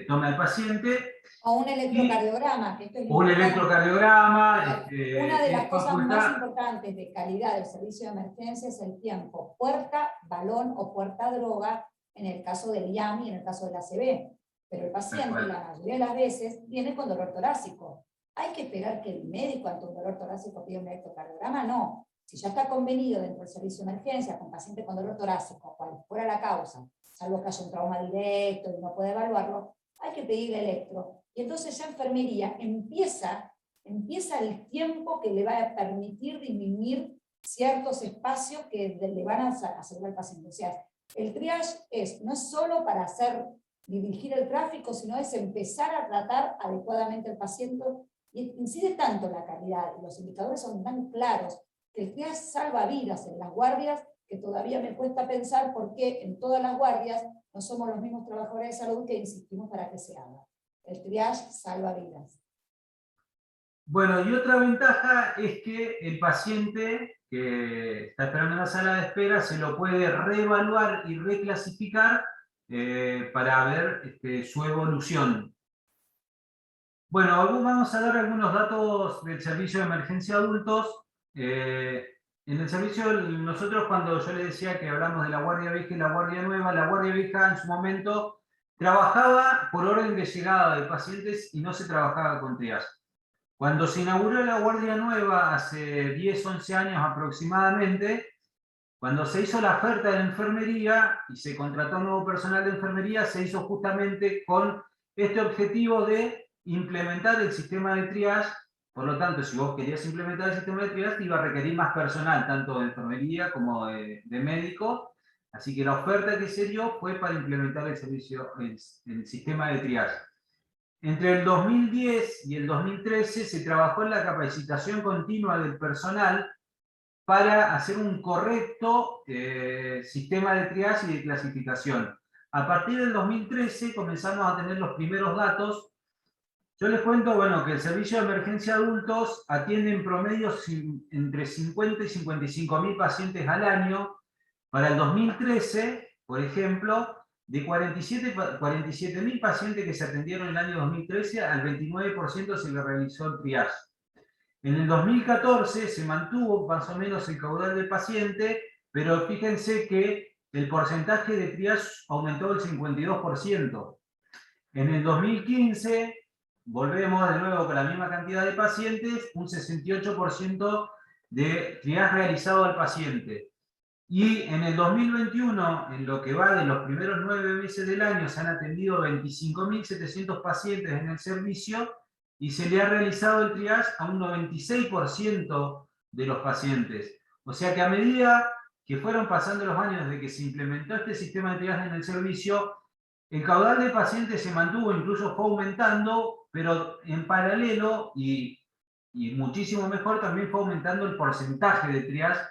tome al paciente. O un electrocardiograma, que esto es Un electrocardiograma. Una de las cosas más importantes de calidad del servicio de emergencia es el tiempo puerta, balón o puerta droga, en el caso del IAM y en el caso del ACV. Pero el paciente, la mayoría de las veces, viene con dolor torácico. ¿Hay que esperar que el médico ante un dolor torácico pida un electrocardiograma? No. Si ya está convenido dentro del servicio de emergencia con paciente con dolor torácico, cual fuera la causa, salvo que haya un trauma directo y no puede evaluarlo, hay que pedirle electro. Y entonces ya enfermería empieza el tiempo que le va a permitir disminuir ciertos espacios que le van a asegurar al paciente. O sea, el triage no es solo para dirigir el tráfico, sino es empezar a tratar adecuadamente al paciente, y incide tanto en la calidad, y los indicadores son tan claros, que el triage salva vidas en las guardias, que todavía me cuesta pensar por qué en todas las guardias no somos los mismos trabajadores de salud que insistimos para que se haga. El triage salva vidas. Bueno, y otra ventaja es que el paciente que está esperando en la sala de espera se lo puede reevaluar y reclasificar para ver su evolución. Bueno, vamos a dar algunos datos del servicio de emergencia adultos. En el servicio, nosotros cuando yo les decía que hablamos de la guardia vieja y la guardia nueva, la guardia vieja en su momento trabajaba por orden de llegada de pacientes y no se trabajaba con triage. Cuando se inauguró la guardia nueva hace 10, 11 años aproximadamente, cuando se hizo la oferta de la enfermería y se contrató nuevo personal de enfermería, se hizo justamente con este objetivo de implementar el sistema de triage. Por lo tanto, si vos querías implementar el sistema de triage, te iba a requerir más personal, tanto de enfermería como de médico. Así que la oferta que se dio fue para implementar el sistema de triage. Entre el 2010 y el 2013 se trabajó en la capacitación continua del personal para hacer un correcto sistema de triage y de clasificación. A partir del 2013 comenzamos a tener los primeros datos. Yo les cuento, bueno, que el servicio de emergencia adultos atiende en promedio entre 50 y 55.000 pacientes al año. Para el 2013, por ejemplo, de 47.000 pacientes que se atendieron en el año 2013, al 29% se le realizó el triage. En el 2014 se mantuvo más o menos el caudal del paciente, pero fíjense que el porcentaje de triage aumentó del 52%. En el 2015, volvemos de nuevo con la misma cantidad de pacientes, un 68% de triage realizado al paciente. Y en el 2021, en lo que va de los primeros 9 meses del año, se han atendido 25.700 pacientes en el servicio y se le ha realizado el triage a un 96% de los pacientes. O sea que a medida que fueron pasando los años desde que se implementó este sistema de triaje en el servicio, el caudal de pacientes se mantuvo, incluso fue aumentando, pero en paralelo, y muchísimo mejor, también fue aumentando el porcentaje de triage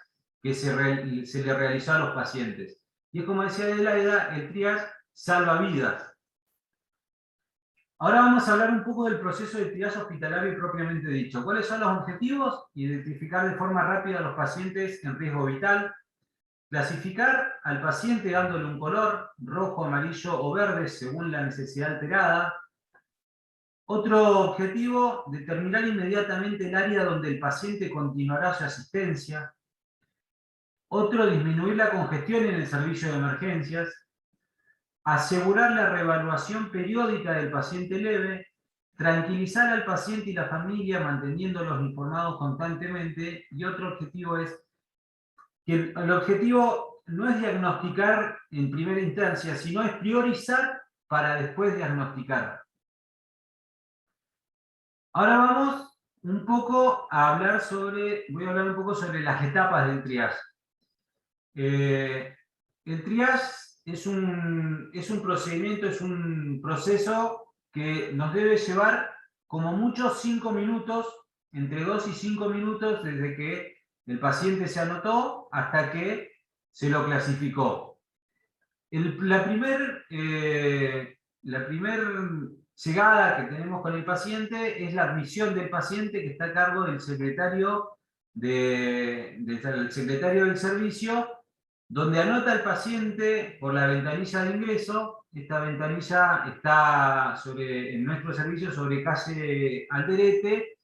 que se le realizó a los pacientes. Y es como decía Adelaida, el triage salva vidas. Ahora vamos a hablar un poco del proceso de triage hospitalario propiamente dicho. ¿Cuáles son los objetivos? Identificar de forma rápida a los pacientes en riesgo vital, clasificar al paciente dándole un color, rojo, amarillo o verde, según la necesidad alterada. Otro objetivo, determinar inmediatamente el área donde el paciente continuará su asistencia. Otro, disminuir la congestión en el servicio de emergencias. Asegurar la reevaluación periódica del paciente leve. Tranquilizar al paciente y la familia manteniéndolos informados constantemente. Y otro objetivo es que el objetivo no es diagnosticar en primera instancia, sino es priorizar para después diagnosticar. Ahora vamos un poco a hablar voy a hablar un poco sobre las etapas del triage. El triage es un procedimiento, es un proceso que nos debe llevar como mucho 5 minutos, entre 2 y 5 minutos desde que el paciente se anotó hasta que se lo clasificó. La primer llegada que tenemos con el paciente es la admisión del paciente, que está a cargo del secretario del servicio, donde anota el paciente por la ventanilla de ingreso. Esta ventanilla está en nuestro servicio sobre calle Alderete.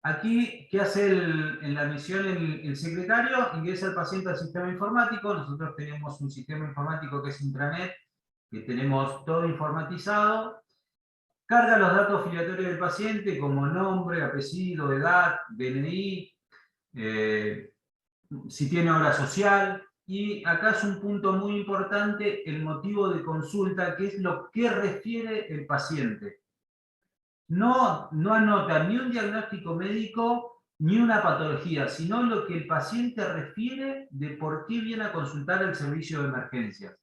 Aquí, ¿qué hace en la admisión el secretario? Ingresa el paciente al sistema informático. Nosotros tenemos un sistema informático que es intranet, que tenemos todo informatizado. Carga los datos filiatorios del paciente como nombre, apellido, edad, DNI, si tiene obra social. Y acá es un punto muy importante, el motivo de consulta, que es lo que refiere el paciente. No anota ni un diagnóstico médico ni una patología, sino lo que el paciente refiere de por qué viene a consultar al servicio de emergencias.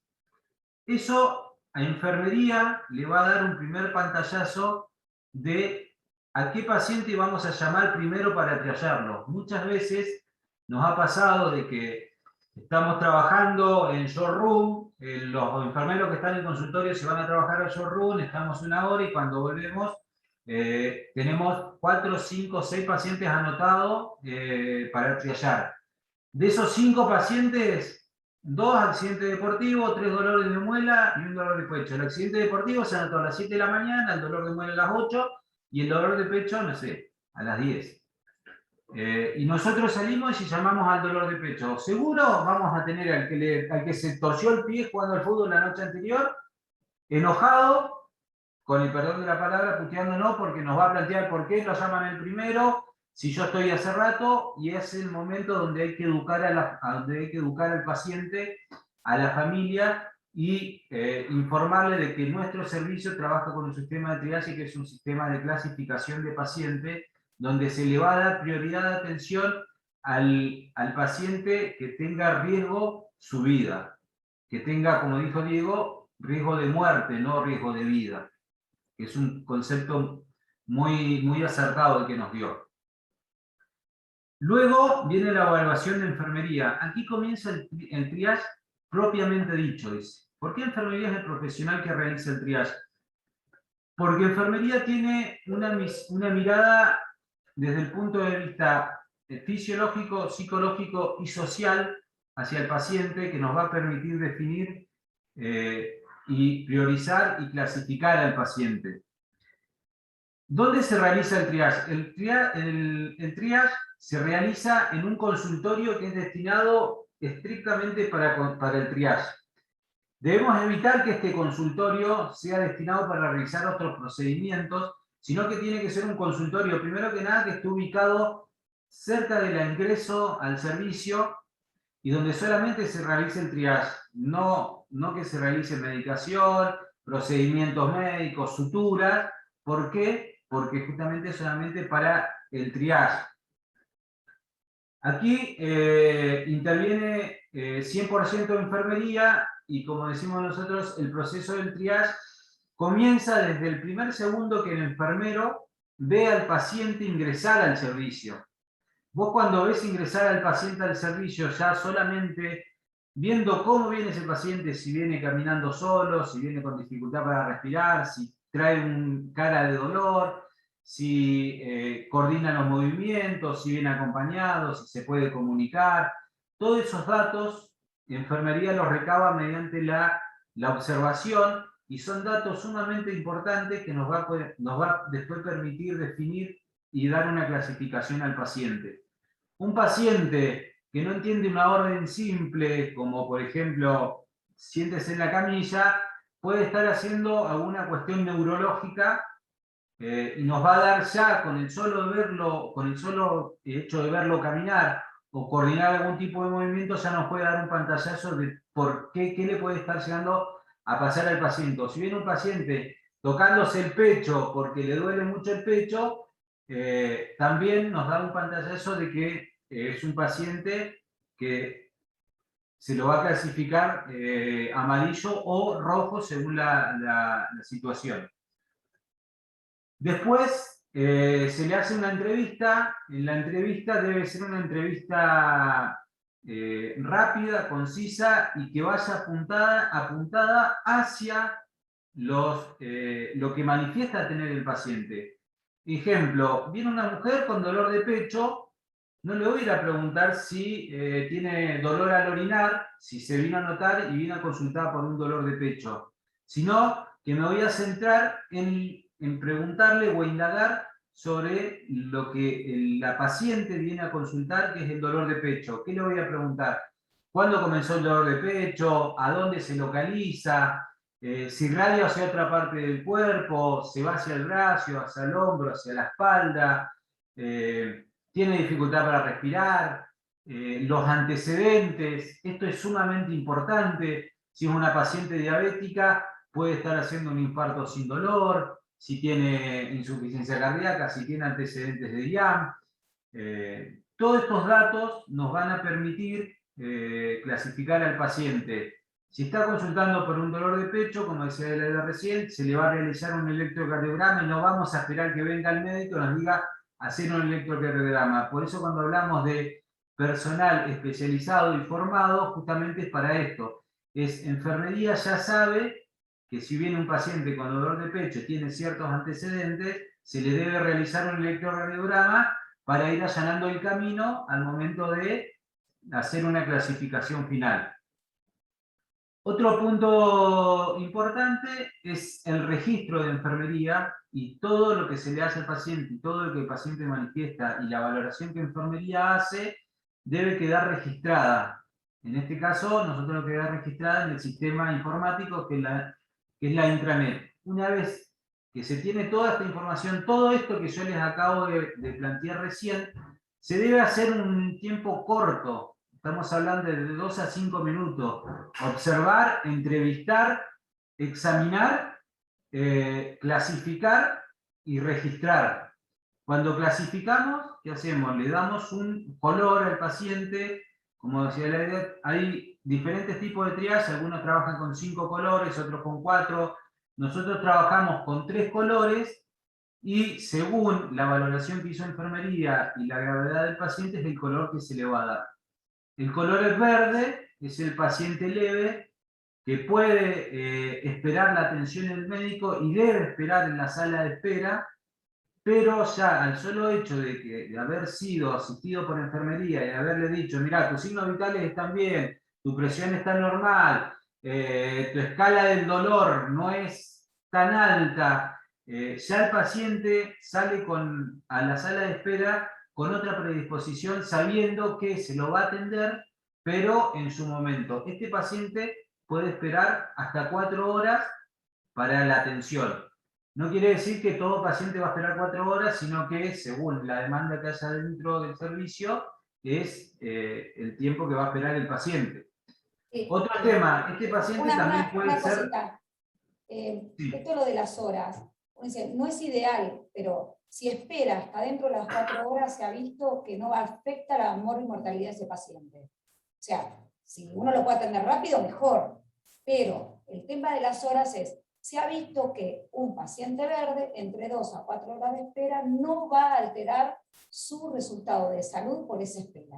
Eso a enfermería le va a dar un primer pantallazo de a qué paciente vamos a llamar primero para triarlo. Muchas veces nos ha pasado de que estamos trabajando en showroom, los enfermeros que están en consultorio se van a trabajar al showroom, estamos 1 hora y cuando volvemos tenemos 4, 5, 6 pacientes anotados para triar. De esos 5 pacientes, 2 accidentes deportivos, 3 dolores de muela y 1 dolor de pecho. El accidente deportivo se anotó a las 7 de la mañana, el dolor de muela a las 8 y el dolor de pecho, no sé, a las 10. Y nosotros salimos y llamamos al dolor de pecho. Seguro vamos a tener al que se torció el pie jugando al fútbol la noche anterior, enojado, con el perdón de la palabra, puteándonos porque nos va a plantear por qué lo llaman el primero, si yo estoy hace rato, y es el momento donde hay que educar al paciente, a la familia, y informarle de que nuestro servicio trabaja con un sistema de triaje que es un sistema de clasificación de pacientes, donde se le va a dar prioridad de atención al paciente que tenga riesgo su vida, que tenga, como dijo Diego, riesgo de muerte, no riesgo de vida. Es un concepto muy acertado el que nos dio. Luego viene la evaluación de enfermería. Aquí comienza el triage propiamente dicho. ¿Por qué enfermería es el profesional que realiza el triage? Porque enfermería tiene una mirada desde el punto de vista fisiológico, psicológico y social hacia el paciente, que nos va a permitir definir y priorizar y clasificar al paciente. ¿Dónde se realiza el triage? El triage se realiza en un consultorio que es destinado estrictamente para el triage. Debemos evitar que este consultorio sea destinado para realizar otros procedimientos, sino que tiene que ser un consultorio, primero que nada, que esté ubicado cerca del ingreso al servicio y donde solamente se realice el triage, no que se realice medicación, procedimientos médicos, suturas. ¿Por qué? Porque justamente solamente para el triage. Aquí interviene 100% de enfermería y, como decimos nosotros, el proceso del triage comienza desde el primer segundo que el enfermero ve al paciente ingresar al servicio. Vos cuando ves ingresar al paciente al servicio, ya solamente viendo cómo viene ese paciente, si viene caminando solo, si viene con dificultad para respirar, si trae una cara de dolor, si coordina los movimientos, si viene acompañado, si se puede comunicar. Todos esos datos, enfermería los recaba mediante la observación y son datos sumamente importantes que nos va a después permitir definir y dar una clasificación al paciente. Un paciente que no entiende una orden simple, como por ejemplo, siéntese en la camilla, puede estar haciendo alguna cuestión neurológica y nos va a dar ya, con el solo hecho de verlo caminar o coordinar algún tipo de movimiento, ya nos puede dar un pantallazo de qué le puede estar llegando a pasar al paciente. O si viene un paciente tocándose el pecho porque le duele mucho el pecho, también nos da un pantallazo de que es un paciente que se lo va a clasificar amarillo o rojo según la situación. Después se le hace una entrevista. En la entrevista debe ser una entrevista rápida, concisa y que vaya apuntada hacia lo que manifiesta tener el paciente. Ejemplo, viene una mujer con dolor de pecho, no le voy a ir a preguntar si tiene dolor al orinar, si se vino a notar y vino a consultar por un dolor de pecho, sino que me voy a centrar en preguntarle o indagar sobre lo que la paciente viene a consultar, que es el dolor de pecho. ¿Qué le voy a preguntar? ¿Cuándo comenzó el dolor de pecho? ¿A dónde se localiza? Si irradia hacia otra parte del cuerpo, se va hacia el brazo, hacia el hombro, hacia la espalda, tiene dificultad para respirar, los antecedentes. Esto es sumamente importante. Si es una paciente diabética, puede estar haciendo un infarto sin dolor, si tiene insuficiencia cardíaca, si tiene antecedentes de IAM. Todos estos datos nos van a permitir clasificar al paciente. Si está consultando por un dolor de pecho, como decía Elaida recién, se le va a realizar un electrocardiograma y no vamos a esperar que venga el médico y nos diga hacer un electrocardiograma. Por eso cuando hablamos de personal especializado y formado, justamente es para esto. Enfermería ya sabe que si viene un paciente con dolor de pecho y tiene ciertos antecedentes, se le debe realizar un electrocardiograma para ir allanando el camino al momento de hacer una clasificación final. Otro punto importante es el registro de enfermería y todo lo que se le hace al paciente y todo lo que el paciente manifiesta y la valoración que enfermería hace debe quedar registrada. En este caso, nosotros lo que queda registrada en el sistema informático que es la intranet. Una vez que se tiene toda esta información, todo esto que yo les acabo de plantear recién, se debe hacer un tiempo corto. Estamos hablando de 2 a 5 minutos. Observar, entrevistar, examinar, clasificar y registrar. Cuando clasificamos, ¿qué hacemos? Le damos un color al paciente. Como decía la idea, hay diferentes tipos de triage. Algunos trabajan con 5 colores, otros con 4. Nosotros trabajamos con 3 colores y según la valoración que hizo enfermería y la gravedad del paciente es el color que se le va a dar. El color es verde, es el paciente leve, que puede esperar la atención del médico y debe esperar en la sala de espera, pero ya al solo hecho de haber sido asistido por enfermería y haberle dicho, mira, tus signos vitales están bien, tu presión está normal, tu escala del dolor no es tan alta, ya el paciente sale a la sala de espera con otra predisposición, sabiendo que se lo va a atender, pero en su momento. Este paciente puede esperar hasta 4 horas para la atención. No quiere decir que todo paciente va a esperar 4 horas, sino que según la demanda que haya dentro del servicio, es el tiempo que va a esperar el paciente. Sí. Otro tema, este paciente también puede ser... Sí. Esto es lo de las horas. uno dice, no es ideal, pero si espera hasta dentro de las 4 horas, se ha visto que no afecta la mortalidad de ese paciente. O sea, si uno lo puede atender rápido, mejor. Pero el tema de las horas es, se ha visto que un paciente verde, entre 2 a 4 horas de espera, no va a alterar su resultado de salud por esa espera.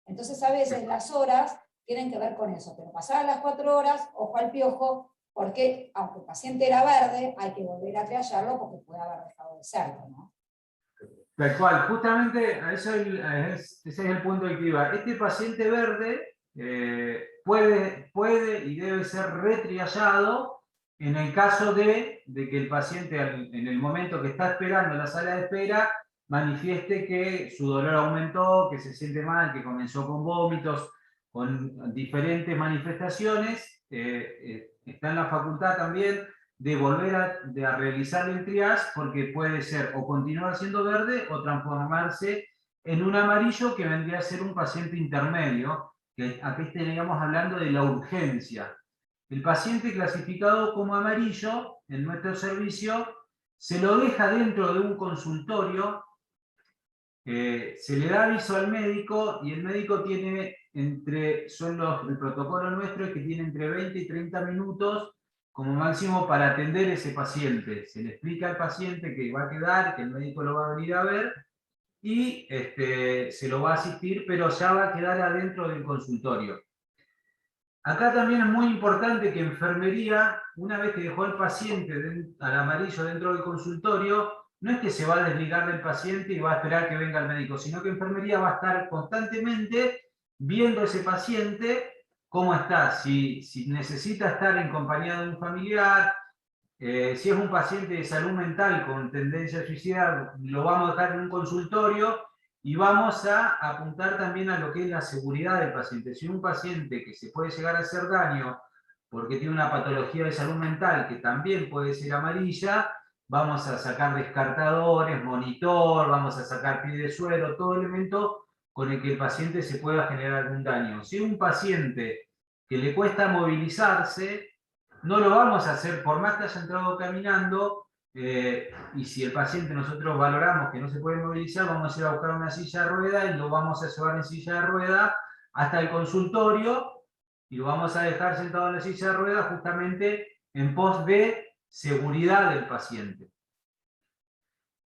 Entonces, a veces las horas tienen que ver con eso, pero pasadas las 4 horas, ojo al piojo, porque aunque el paciente era verde, hay que volver a triallarlo porque puede haber dejado de serlo, ¿no? Tal cual, justamente ese es el punto al que iba. Este paciente verde puede y debe ser retriallado en el caso de que el paciente en el momento que está esperando en la sala de espera manifieste que su dolor aumentó, que se siente mal, que comenzó con vómitos, con diferentes manifestaciones. Está en la facultad también de volver a realizar el triage, porque puede ser o continuar siendo verde o transformarse en un amarillo, que vendría a ser un paciente intermedio, que aquí estaríamos hablando de la urgencia. El paciente clasificado como amarillo en nuestro servicio se lo deja dentro de un consultorio, se le da aviso al médico y el médico tiene el protocolo nuestro es que tiene entre 20 y 30 minutos como máximo para atender ese paciente. Se le explica al paciente que va a quedar, que el médico lo va a venir a ver y se lo va a asistir, pero ya va a quedar adentro del consultorio. Acá también es muy importante que enfermería, una vez que dejó al paciente al amarillo dentro del consultorio, no es que se va a desligar del paciente y va a esperar que venga el médico, sino que enfermería va a estar constantemente viendo a ese paciente cómo está, si necesita estar en compañía de un familiar, si es un paciente de salud mental con tendencia a suicidar, lo vamos a dejar en un consultorio y vamos a apuntar también a lo que es la seguridad del paciente. Si un paciente que se puede llegar a hacer daño porque tiene una patología de salud mental que también puede ser amarilla, vamos a sacar descartadores, monitor, vamos a sacar pie de suero, todo elemento con el que el paciente se pueda generar algún daño. Si un paciente que le cuesta movilizarse, no lo vamos a hacer por más que haya entrado caminando, y si el paciente nosotros valoramos que no se puede movilizar, vamos a ir a buscar una silla de rueda y lo vamos a llevar en silla de rueda hasta el consultorio y lo vamos a dejar sentado en la silla de rueda justamente en pos de seguridad del paciente.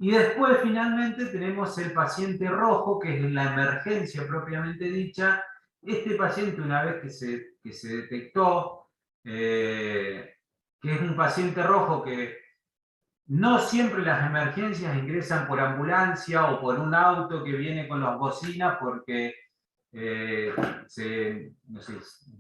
Y después finalmente tenemos el paciente rojo, que es la emergencia propiamente dicha. Este paciente, una vez que se detectó que es un paciente rojo, que no siempre las emergencias ingresan por ambulancia o por un auto que viene con las bocinas porque no sé,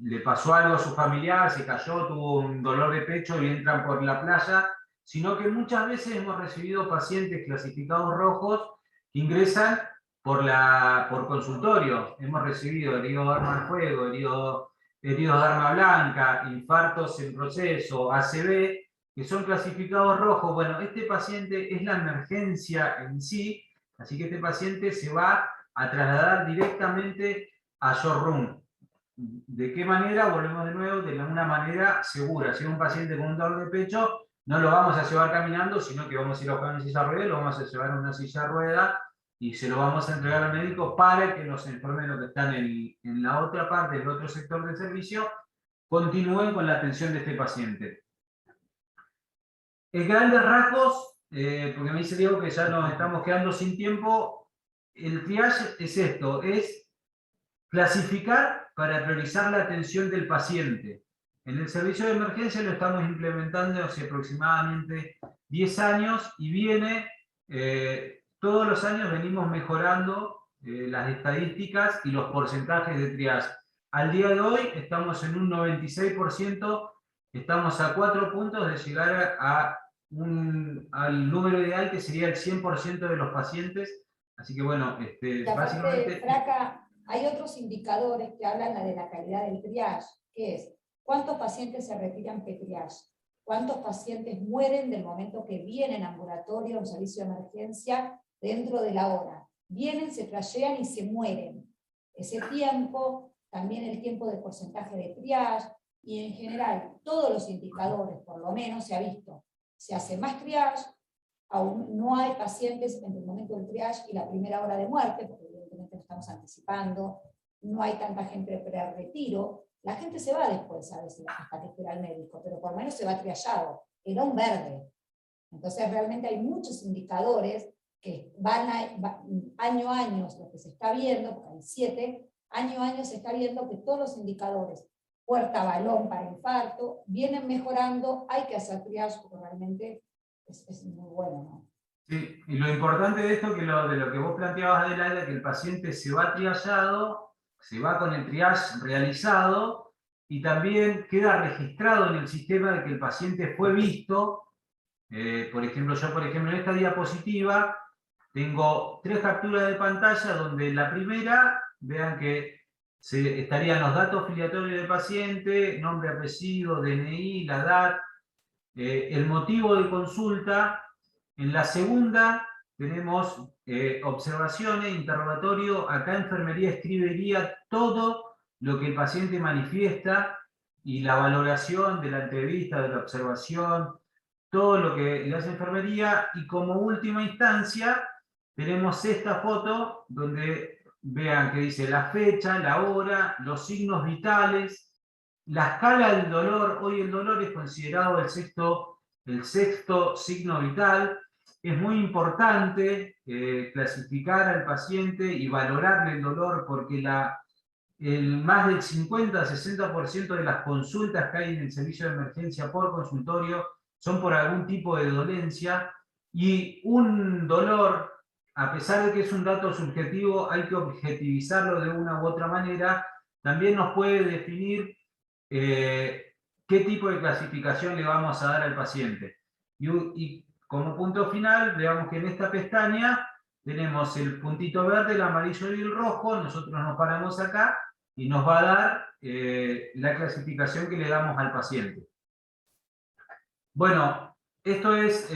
le pasó algo a su familiar, se cayó, tuvo un dolor de pecho y entran por la playa, sino que muchas veces hemos recibido pacientes clasificados rojos que ingresan por consultorio. Hemos recibido heridos de arma de fuego, heridos de arma blanca, infartos en proceso, ACV, que son clasificados rojos. Bueno, este paciente es la emergencia en sí, así que este paciente se va a trasladar directamente a Short Room. ¿De qué manera? Volvemos de nuevo, de una manera segura. Si es un paciente con un dolor de pecho, no lo vamos a llevar caminando, sino que vamos a ir a buscar una silla de rueda, lo vamos a llevar en una silla de rueda y se lo vamos a entregar al médico para que los enfermeros que están en la otra parte, en el otro sector del servicio, continúen con la atención de este paciente. En grandes rasgos, porque me dice Diego que ya nos estamos quedando sin tiempo, el triage es esto, es clasificar para priorizar la atención del paciente. En el servicio de emergencia lo estamos implementando hace aproximadamente 10 años y todos los años venimos mejorando las estadísticas y los porcentajes de triage. Al día de hoy estamos en un 96%, estamos a 4 puntos de llegar al número ideal que sería el 100% de los pacientes. Así que bueno, básicamente... Fraca, hay otros indicadores que hablan de la calidad del triage, que es cuántos pacientes se retiran pre-triage, cuántos pacientes mueren del momento que vienen a ambulatorio o un servicio de emergencia dentro de la hora. Vienen, se trashean y se mueren. Ese tiempo, también el tiempo de porcentaje de triage, y en general todos los indicadores, por lo menos se ha visto, se hace más triage, aún no hay pacientes entre el momento del triage y la primera hora de muerte, porque evidentemente lo estamos anticipando, no hay tanta gente de pre-retiro, la gente se va después a veces hasta que espera al médico, pero por lo menos se va triallado, era un verde. Entonces realmente hay muchos indicadores que año a año, lo que se está viendo, porque hay 7, año a año se está viendo que todos los indicadores, puerta balón para infarto, vienen mejorando, hay que hacer triage porque realmente es muy bueno, ¿no? Sí, y lo importante de esto, de lo que vos planteabas, Adelaida, que el paciente se va triallado, se va con el triage realizado, y también queda registrado en el sistema de que el paciente fue visto. Por ejemplo, en esta diapositiva tengo 3 capturas de pantalla donde la primera, vean que estarían los datos filiatorios del paciente, nombre, apellido, DNI, la edad, el motivo de consulta. En la segunda tenemos observaciones, interrogatorio. Acá enfermería escribiría todo lo que el paciente manifiesta y la valoración de la entrevista, de la observación, todo lo que le hace enfermería. Y como última instancia tenemos esta foto donde vean que dice la fecha, la hora, los signos vitales, la escala del dolor. Hoy el dolor es considerado el sexto signo vital. Es muy importante clasificar al paciente y valorarle el dolor, porque más del 50-60% de las consultas que hay en el servicio de emergencia por consultorio son por algún tipo de dolencia, y un dolor, a pesar de que es un dato subjetivo, hay que objetivizarlo de una u otra manera. También nos puede definir qué tipo de clasificación le vamos a dar al paciente. Y como punto final, veamos que en esta pestaña tenemos el puntito verde, el amarillo y el rojo. Nosotros nos paramos acá y nos va a dar la clasificación que le damos al paciente. Bueno, esto es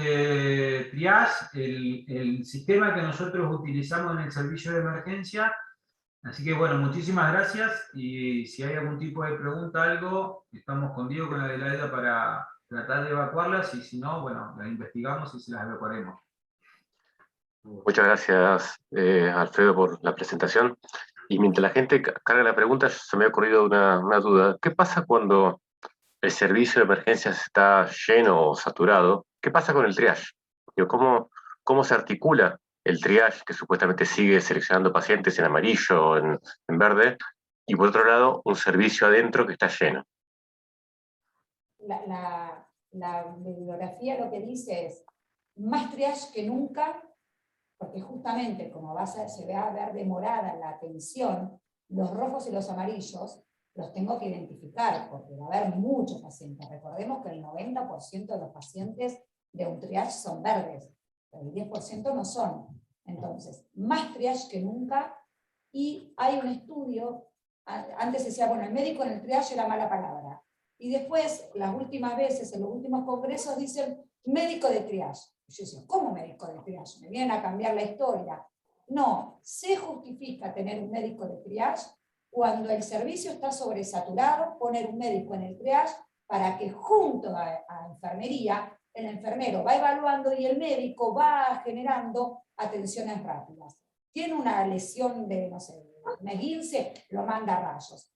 triage, el sistema que nosotros utilizamos en el servicio de emergencia. Así que bueno, muchísimas gracias, y si hay algún tipo de pregunta, algo, estamos con Diego, con Adelaida, para tratar de evacuarlas, y si no, bueno, las investigamos y se las evacuaremos. Muchas gracias, Alfredo, por la presentación. Y mientras la gente carga la pregunta, se me ha ocurrido una duda. ¿Qué pasa cuando el servicio de emergencias está lleno o saturado? ¿Qué pasa con el triage? ¿Cómo se articula el triage, que supuestamente sigue seleccionando pacientes en amarillo o en verde, y por otro lado, un servicio adentro que está lleno? La bibliografía lo que dice es más triage que nunca, porque justamente como se va a ver demorada la atención, los rojos y los amarillos los tengo que identificar, porque va a haber muchos pacientes. Recordemos que el 90% de los pacientes de un triage son verdes, pero el 10% no son. Entonces, más triage que nunca. Y hay un estudio, antes decía, bueno, el médico en el triage era mala palabra, y después, las últimas veces, en los últimos congresos, dicen médico de triage. Y yo decía, ¿cómo médico de triage? ¿Me vienen a cambiar la historia? No, se justifica tener un médico de triage cuando el servicio está sobresaturado, poner un médico en el triage para que junto a enfermería, el enfermero va evaluando y el médico va generando atenciones rápidas. Tiene una lesión de, no sé, un esguince, lo manda a rayos.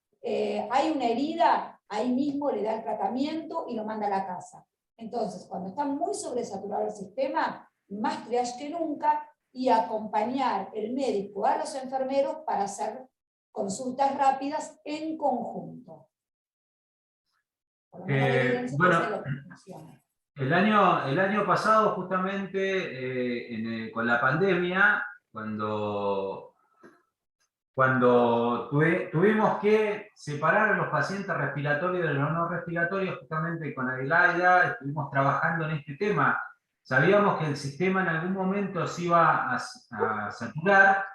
Hay una herida, ahí mismo le da el tratamiento y lo manda a la casa. Entonces, cuando está muy sobresaturado el sistema, más triage que nunca, y acompañar el médico a los enfermeros para hacer consultas rápidas en conjunto. Bueno, el año pasado, justamente con la pandemia, cuando tuvimos que separar a los pacientes respiratorios de los no respiratorios, justamente con Adelaida estuvimos trabajando en este tema. Sabíamos que el sistema en algún momento se iba a saturar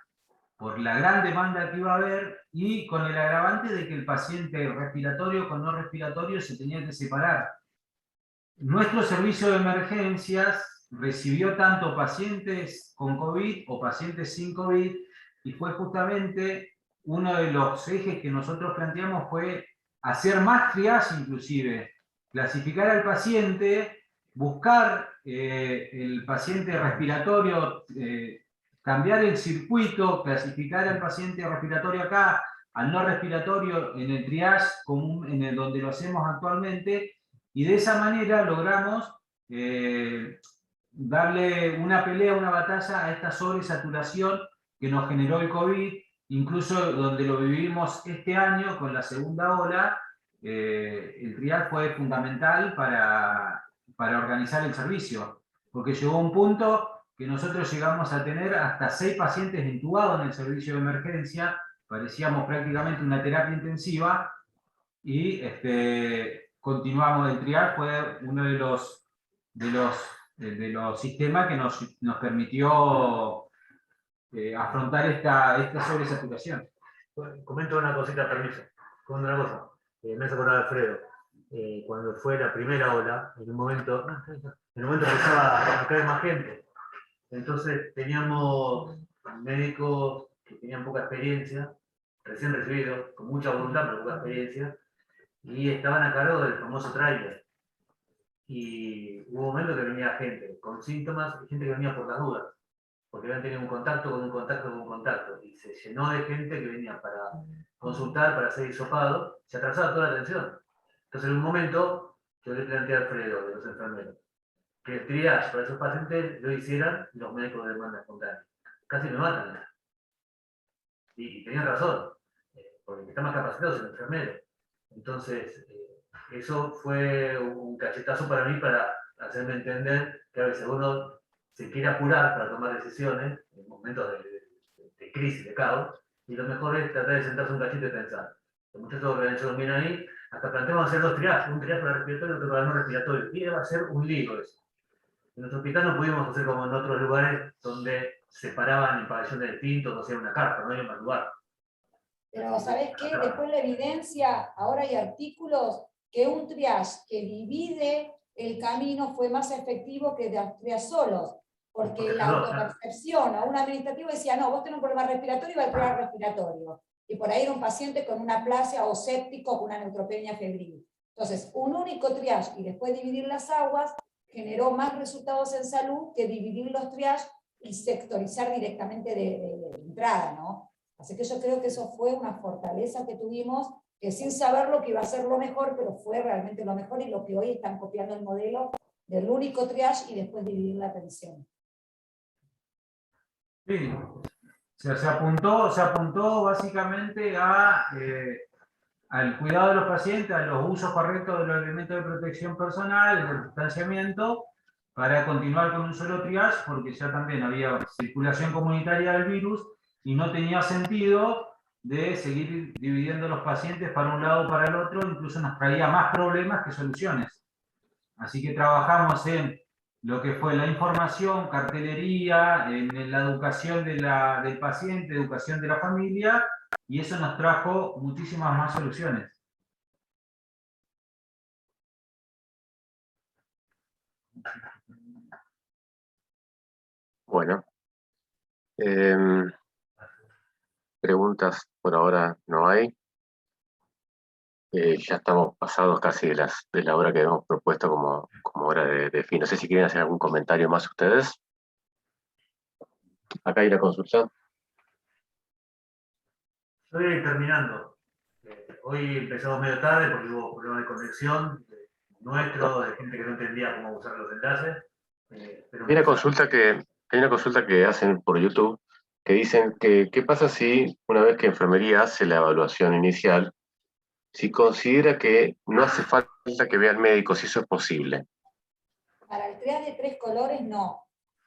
por la gran demanda que iba a haber, y con el agravante de que el paciente respiratorio con no respiratorio se tenía que separar. Nuestro servicio de emergencias recibió tanto pacientes con COVID o pacientes sin COVID, y fue justamente uno de los ejes que nosotros planteamos, fue hacer más triage, inclusive clasificar al paciente buscar el paciente respiratorio, cambiar el circuito, clasificar al paciente respiratorio acá, al no respiratorio en el triage común, donde lo hacemos actualmente, y de esa manera logramos darle una pelea, una batalla a esta sobresaturación que nos generó el COVID, incluso donde lo vivimos este año con la segunda ola. El triage fue fundamental para organizar el servicio, porque llegó un punto que nosotros llegamos a tener hasta 6 pacientes entubados en el servicio de emergencia, parecíamos prácticamente una terapia intensiva, y continuamos. El triage, fue uno de los sistemas que nos permitió afrontar esta sobresaturación. Comento una cosita, permiso. Con una cosa, me hace acordar Alfredo. Cuando fue la primera ola, en un momento empezaba a caer más gente. Entonces teníamos médicos que tenían poca experiencia, recién recibidos, con mucha voluntad, pero poca experiencia, y estaban a cargo del famoso trailer. Y hubo momentos que venía gente con síntomas y gente que venía por las dudas, porque habían tenido un contacto con un contacto con un contacto, y se llenó de gente que venía para consultar, para ser hisopado, se atrasaba toda la atención. Entonces en un momento yo le planteé a Alfredo, de los enfermeros, que el triage para esos pacientes lo hicieran los médicos de demanda espontánea. Casi me matan. Y tenían razón, porque el que está más capacitado es el enfermero. Entonces, eso fue un cachetazo para mí, para hacerme entender que a veces uno se quiere apurar para tomar decisiones en momentos de crisis, de caos, y lo mejor es tratar de sentarse un cachito y pensar. Los muchachos organizados bien ahí, hasta planteamos hacer 2 triajes, un triaje para respiratorio y otro para no respiratorio, y va a ser un lío eso. En nuestro hospital no pudimos hacer como en otros lugares donde separaban en pabellones distintos, o hacían una carta, no había más lugar. Pero ¿sabés qué? Después la evidencia, ahora hay artículos que un triage que divide el camino fue más efectivo que de triage solos, porque la autopercepción a un administrativo decía, no, vos tenés un problema respiratorio y va al triage respiratorio. Y por ahí era un paciente con una aplasia o séptico con una neutropenia febril. Entonces, un único triage y después dividir las aguas generó más resultados en salud que dividir los triages y sectorizar directamente de entrada, ¿no? Así que yo creo que eso fue una fortaleza que tuvimos, que sin saberlo que iba a ser lo mejor, pero fue realmente lo mejor, y lo que hoy están copiando el modelo del único triage y después dividir la atención. Sí, o sea, se apuntó básicamente al cuidado de los pacientes, a los usos correctos de los elementos de protección personal, del distanciamiento, para continuar con un solo triage, porque ya también había circulación comunitaria del virus y no tenía sentido de seguir dividiendo los pacientes para un lado o para el otro, incluso nos traía más problemas que soluciones. Así que trabajamos en lo que fue la información, cartelería, en la educación del paciente, educación de la familia, y eso nos trajo muchísimas más soluciones. Bueno, preguntas por ahora no hay. Ya estamos pasados casi de la hora que habíamos propuesto como hora de fin. No sé si quieren hacer algún comentario más ustedes. Acá hay la consulta. Estoy terminando. Hoy empezamos medio tarde porque hubo problemas de conexión nuestro, de gente que no entendía cómo usar los enlaces. Pero Hay una consulta que hacen por YouTube que dicen que qué pasa si una vez que enfermería hace la evaluación inicial, si considera que no hace falta que vea al médico, si eso es posible. Para el triage de 3 colores, no.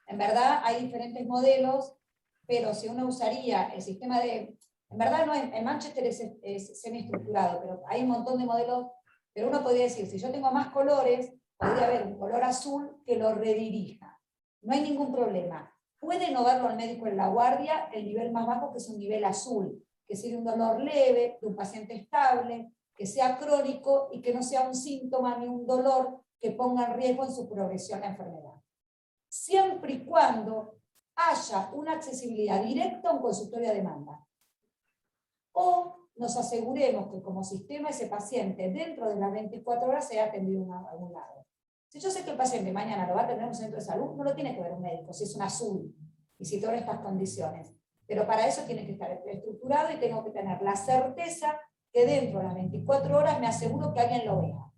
En verdad hay diferentes modelos, pero si uno usaría el sistema de... En verdad no en Manchester es semiestructurado, pero hay un montón de modelos, pero uno podría decir, si yo tengo más colores, podría haber un color azul que lo redirija. No hay ningún problema. Puede no verlo al médico en la guardia, el nivel más bajo, que es un nivel azul, que sería un dolor leve, de un paciente estable, que sea crónico y que no sea un síntoma ni un dolor que ponga en riesgo en su progresión la enfermedad. Siempre y cuando haya una accesibilidad directa a un consultorio de demanda. O nos aseguremos que como sistema ese paciente dentro de las 24 horas sea atendido a algún lado. Si yo sé que el paciente mañana lo va a tener en un centro de salud, no lo tiene que ver un médico, si es un azul, y si todas estas condiciones. Pero para eso tiene que estar estructurado y tengo que tener la certeza que dentro de las 24 horas me aseguro que alguien lo vea.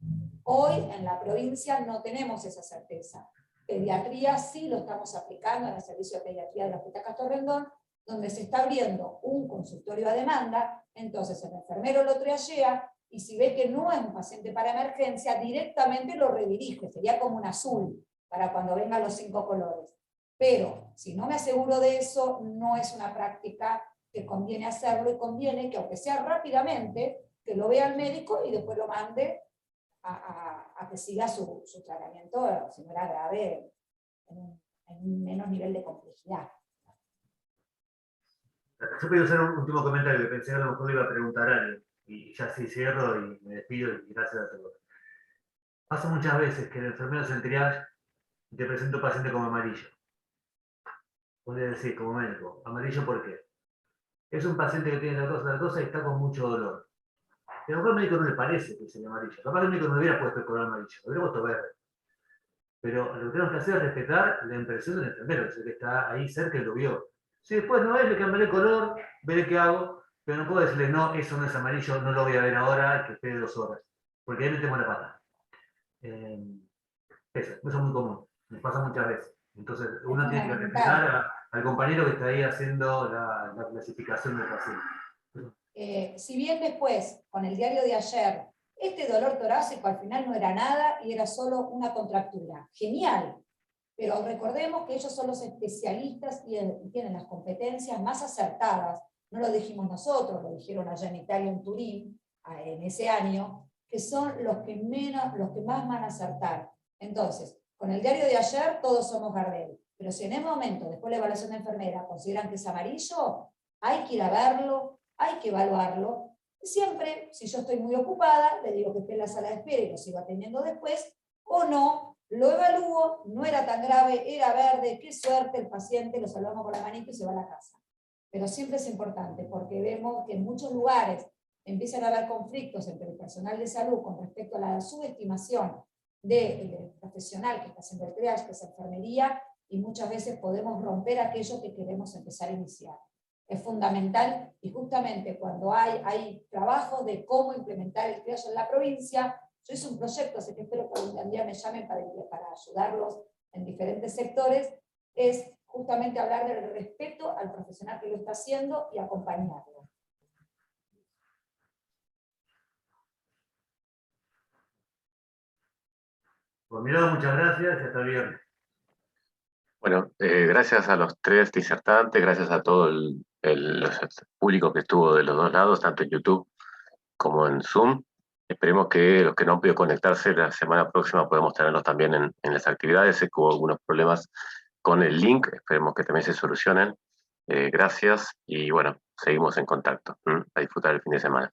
Hoy en la provincia no tenemos esa certeza. Pediatría sí lo estamos aplicando en el servicio de pediatría de la Hospital Castor Rendón, donde se está abriendo un consultorio a demanda, entonces el enfermero lo triagea y si ve que no es un paciente para emergencia, directamente lo redirige, sería como un azul, para cuando vengan los 5 colores. Pero si no me aseguro de eso, no es una práctica que conviene hacerlo, y conviene que aunque sea rápidamente, que lo vea el médico y después lo mande a que siga su tratamiento, si no era grave, en un menor nivel de complejidad. Yo quiero hacer un último comentario, que pensé que a lo mejor le iba a preguntar algo, y ya sí cierro y me despido, y gracias a todos. Pasa muchas veces que el enfermero se triage y te presenta un paciente como amarillo. Puede decir, como médico, amarillo ¿por qué? Es un paciente que tiene lactosa y está con mucho dolor. Pero al médico no le parece que sea amarillo. Capaz el médico no hubiera puesto el color amarillo, lo hubiera puesto verde. Pero lo que tenemos que hacer es respetar la impresión del enfermero, es el que está ahí cerca y lo vio. Si después no es, le cambiaré el color, veré qué hago, pero no puedo decirle, no, eso no es amarillo, no lo voy a ver ahora, que espere 2 horas. Porque ahí metemos la pata. Eso es muy común, nos pasa muchas veces. Entonces uno tiene que respetar al compañero que está ahí haciendo la clasificación del paciente. Si bien después, con el diario de ayer, este dolor torácico al final no era nada y era solo una contractura. Genial, pero recordemos que ellos son los especialistas y tienen las competencias más acertadas. No lo dijimos nosotros, lo dijeron allá en Italia, en Turín, en ese año, que son los que más van a acertar. Entonces, con el diario de ayer todos somos Gardel, pero si en el momento, después de la evaluación de enfermera, consideran que es amarillo, hay que ir a verlo, hay que evaluarlo. Siempre, si yo estoy muy ocupada, le digo que esté en la sala de espera y lo sigo atendiendo después, o no, lo evalúo, no era tan grave, era verde, qué suerte, el paciente lo salvamos con la manito y se va a la casa. Pero siempre es importante, porque vemos que en muchos lugares empiezan a haber conflictos entre el personal de salud con respecto a la subestimación del profesional que está haciendo el triage, que es enfermería, y muchas veces podemos romper aquello que queremos empezar a iniciar. Es fundamental, y justamente cuando hay trabajos de cómo implementar el triage en la provincia, yo hice un proyecto, así que espero que algún día me llamen para ayudarlos en diferentes sectores, es justamente hablar del respeto al profesional que lo está haciendo y acompañarlo. Por mi lado, muchas gracias y hasta el viernes. Bueno, gracias a los 3 disertantes, gracias a todo el público que estuvo de los 2 lados, tanto en YouTube como en Zoom. Esperemos que los que no han podido conectarse la semana próxima podamos tenerlos también en las actividades. Sé que hubo algunos problemas con el link, esperemos que también se solucionen. Gracias y bueno, seguimos en contacto. A disfrutar el fin de semana.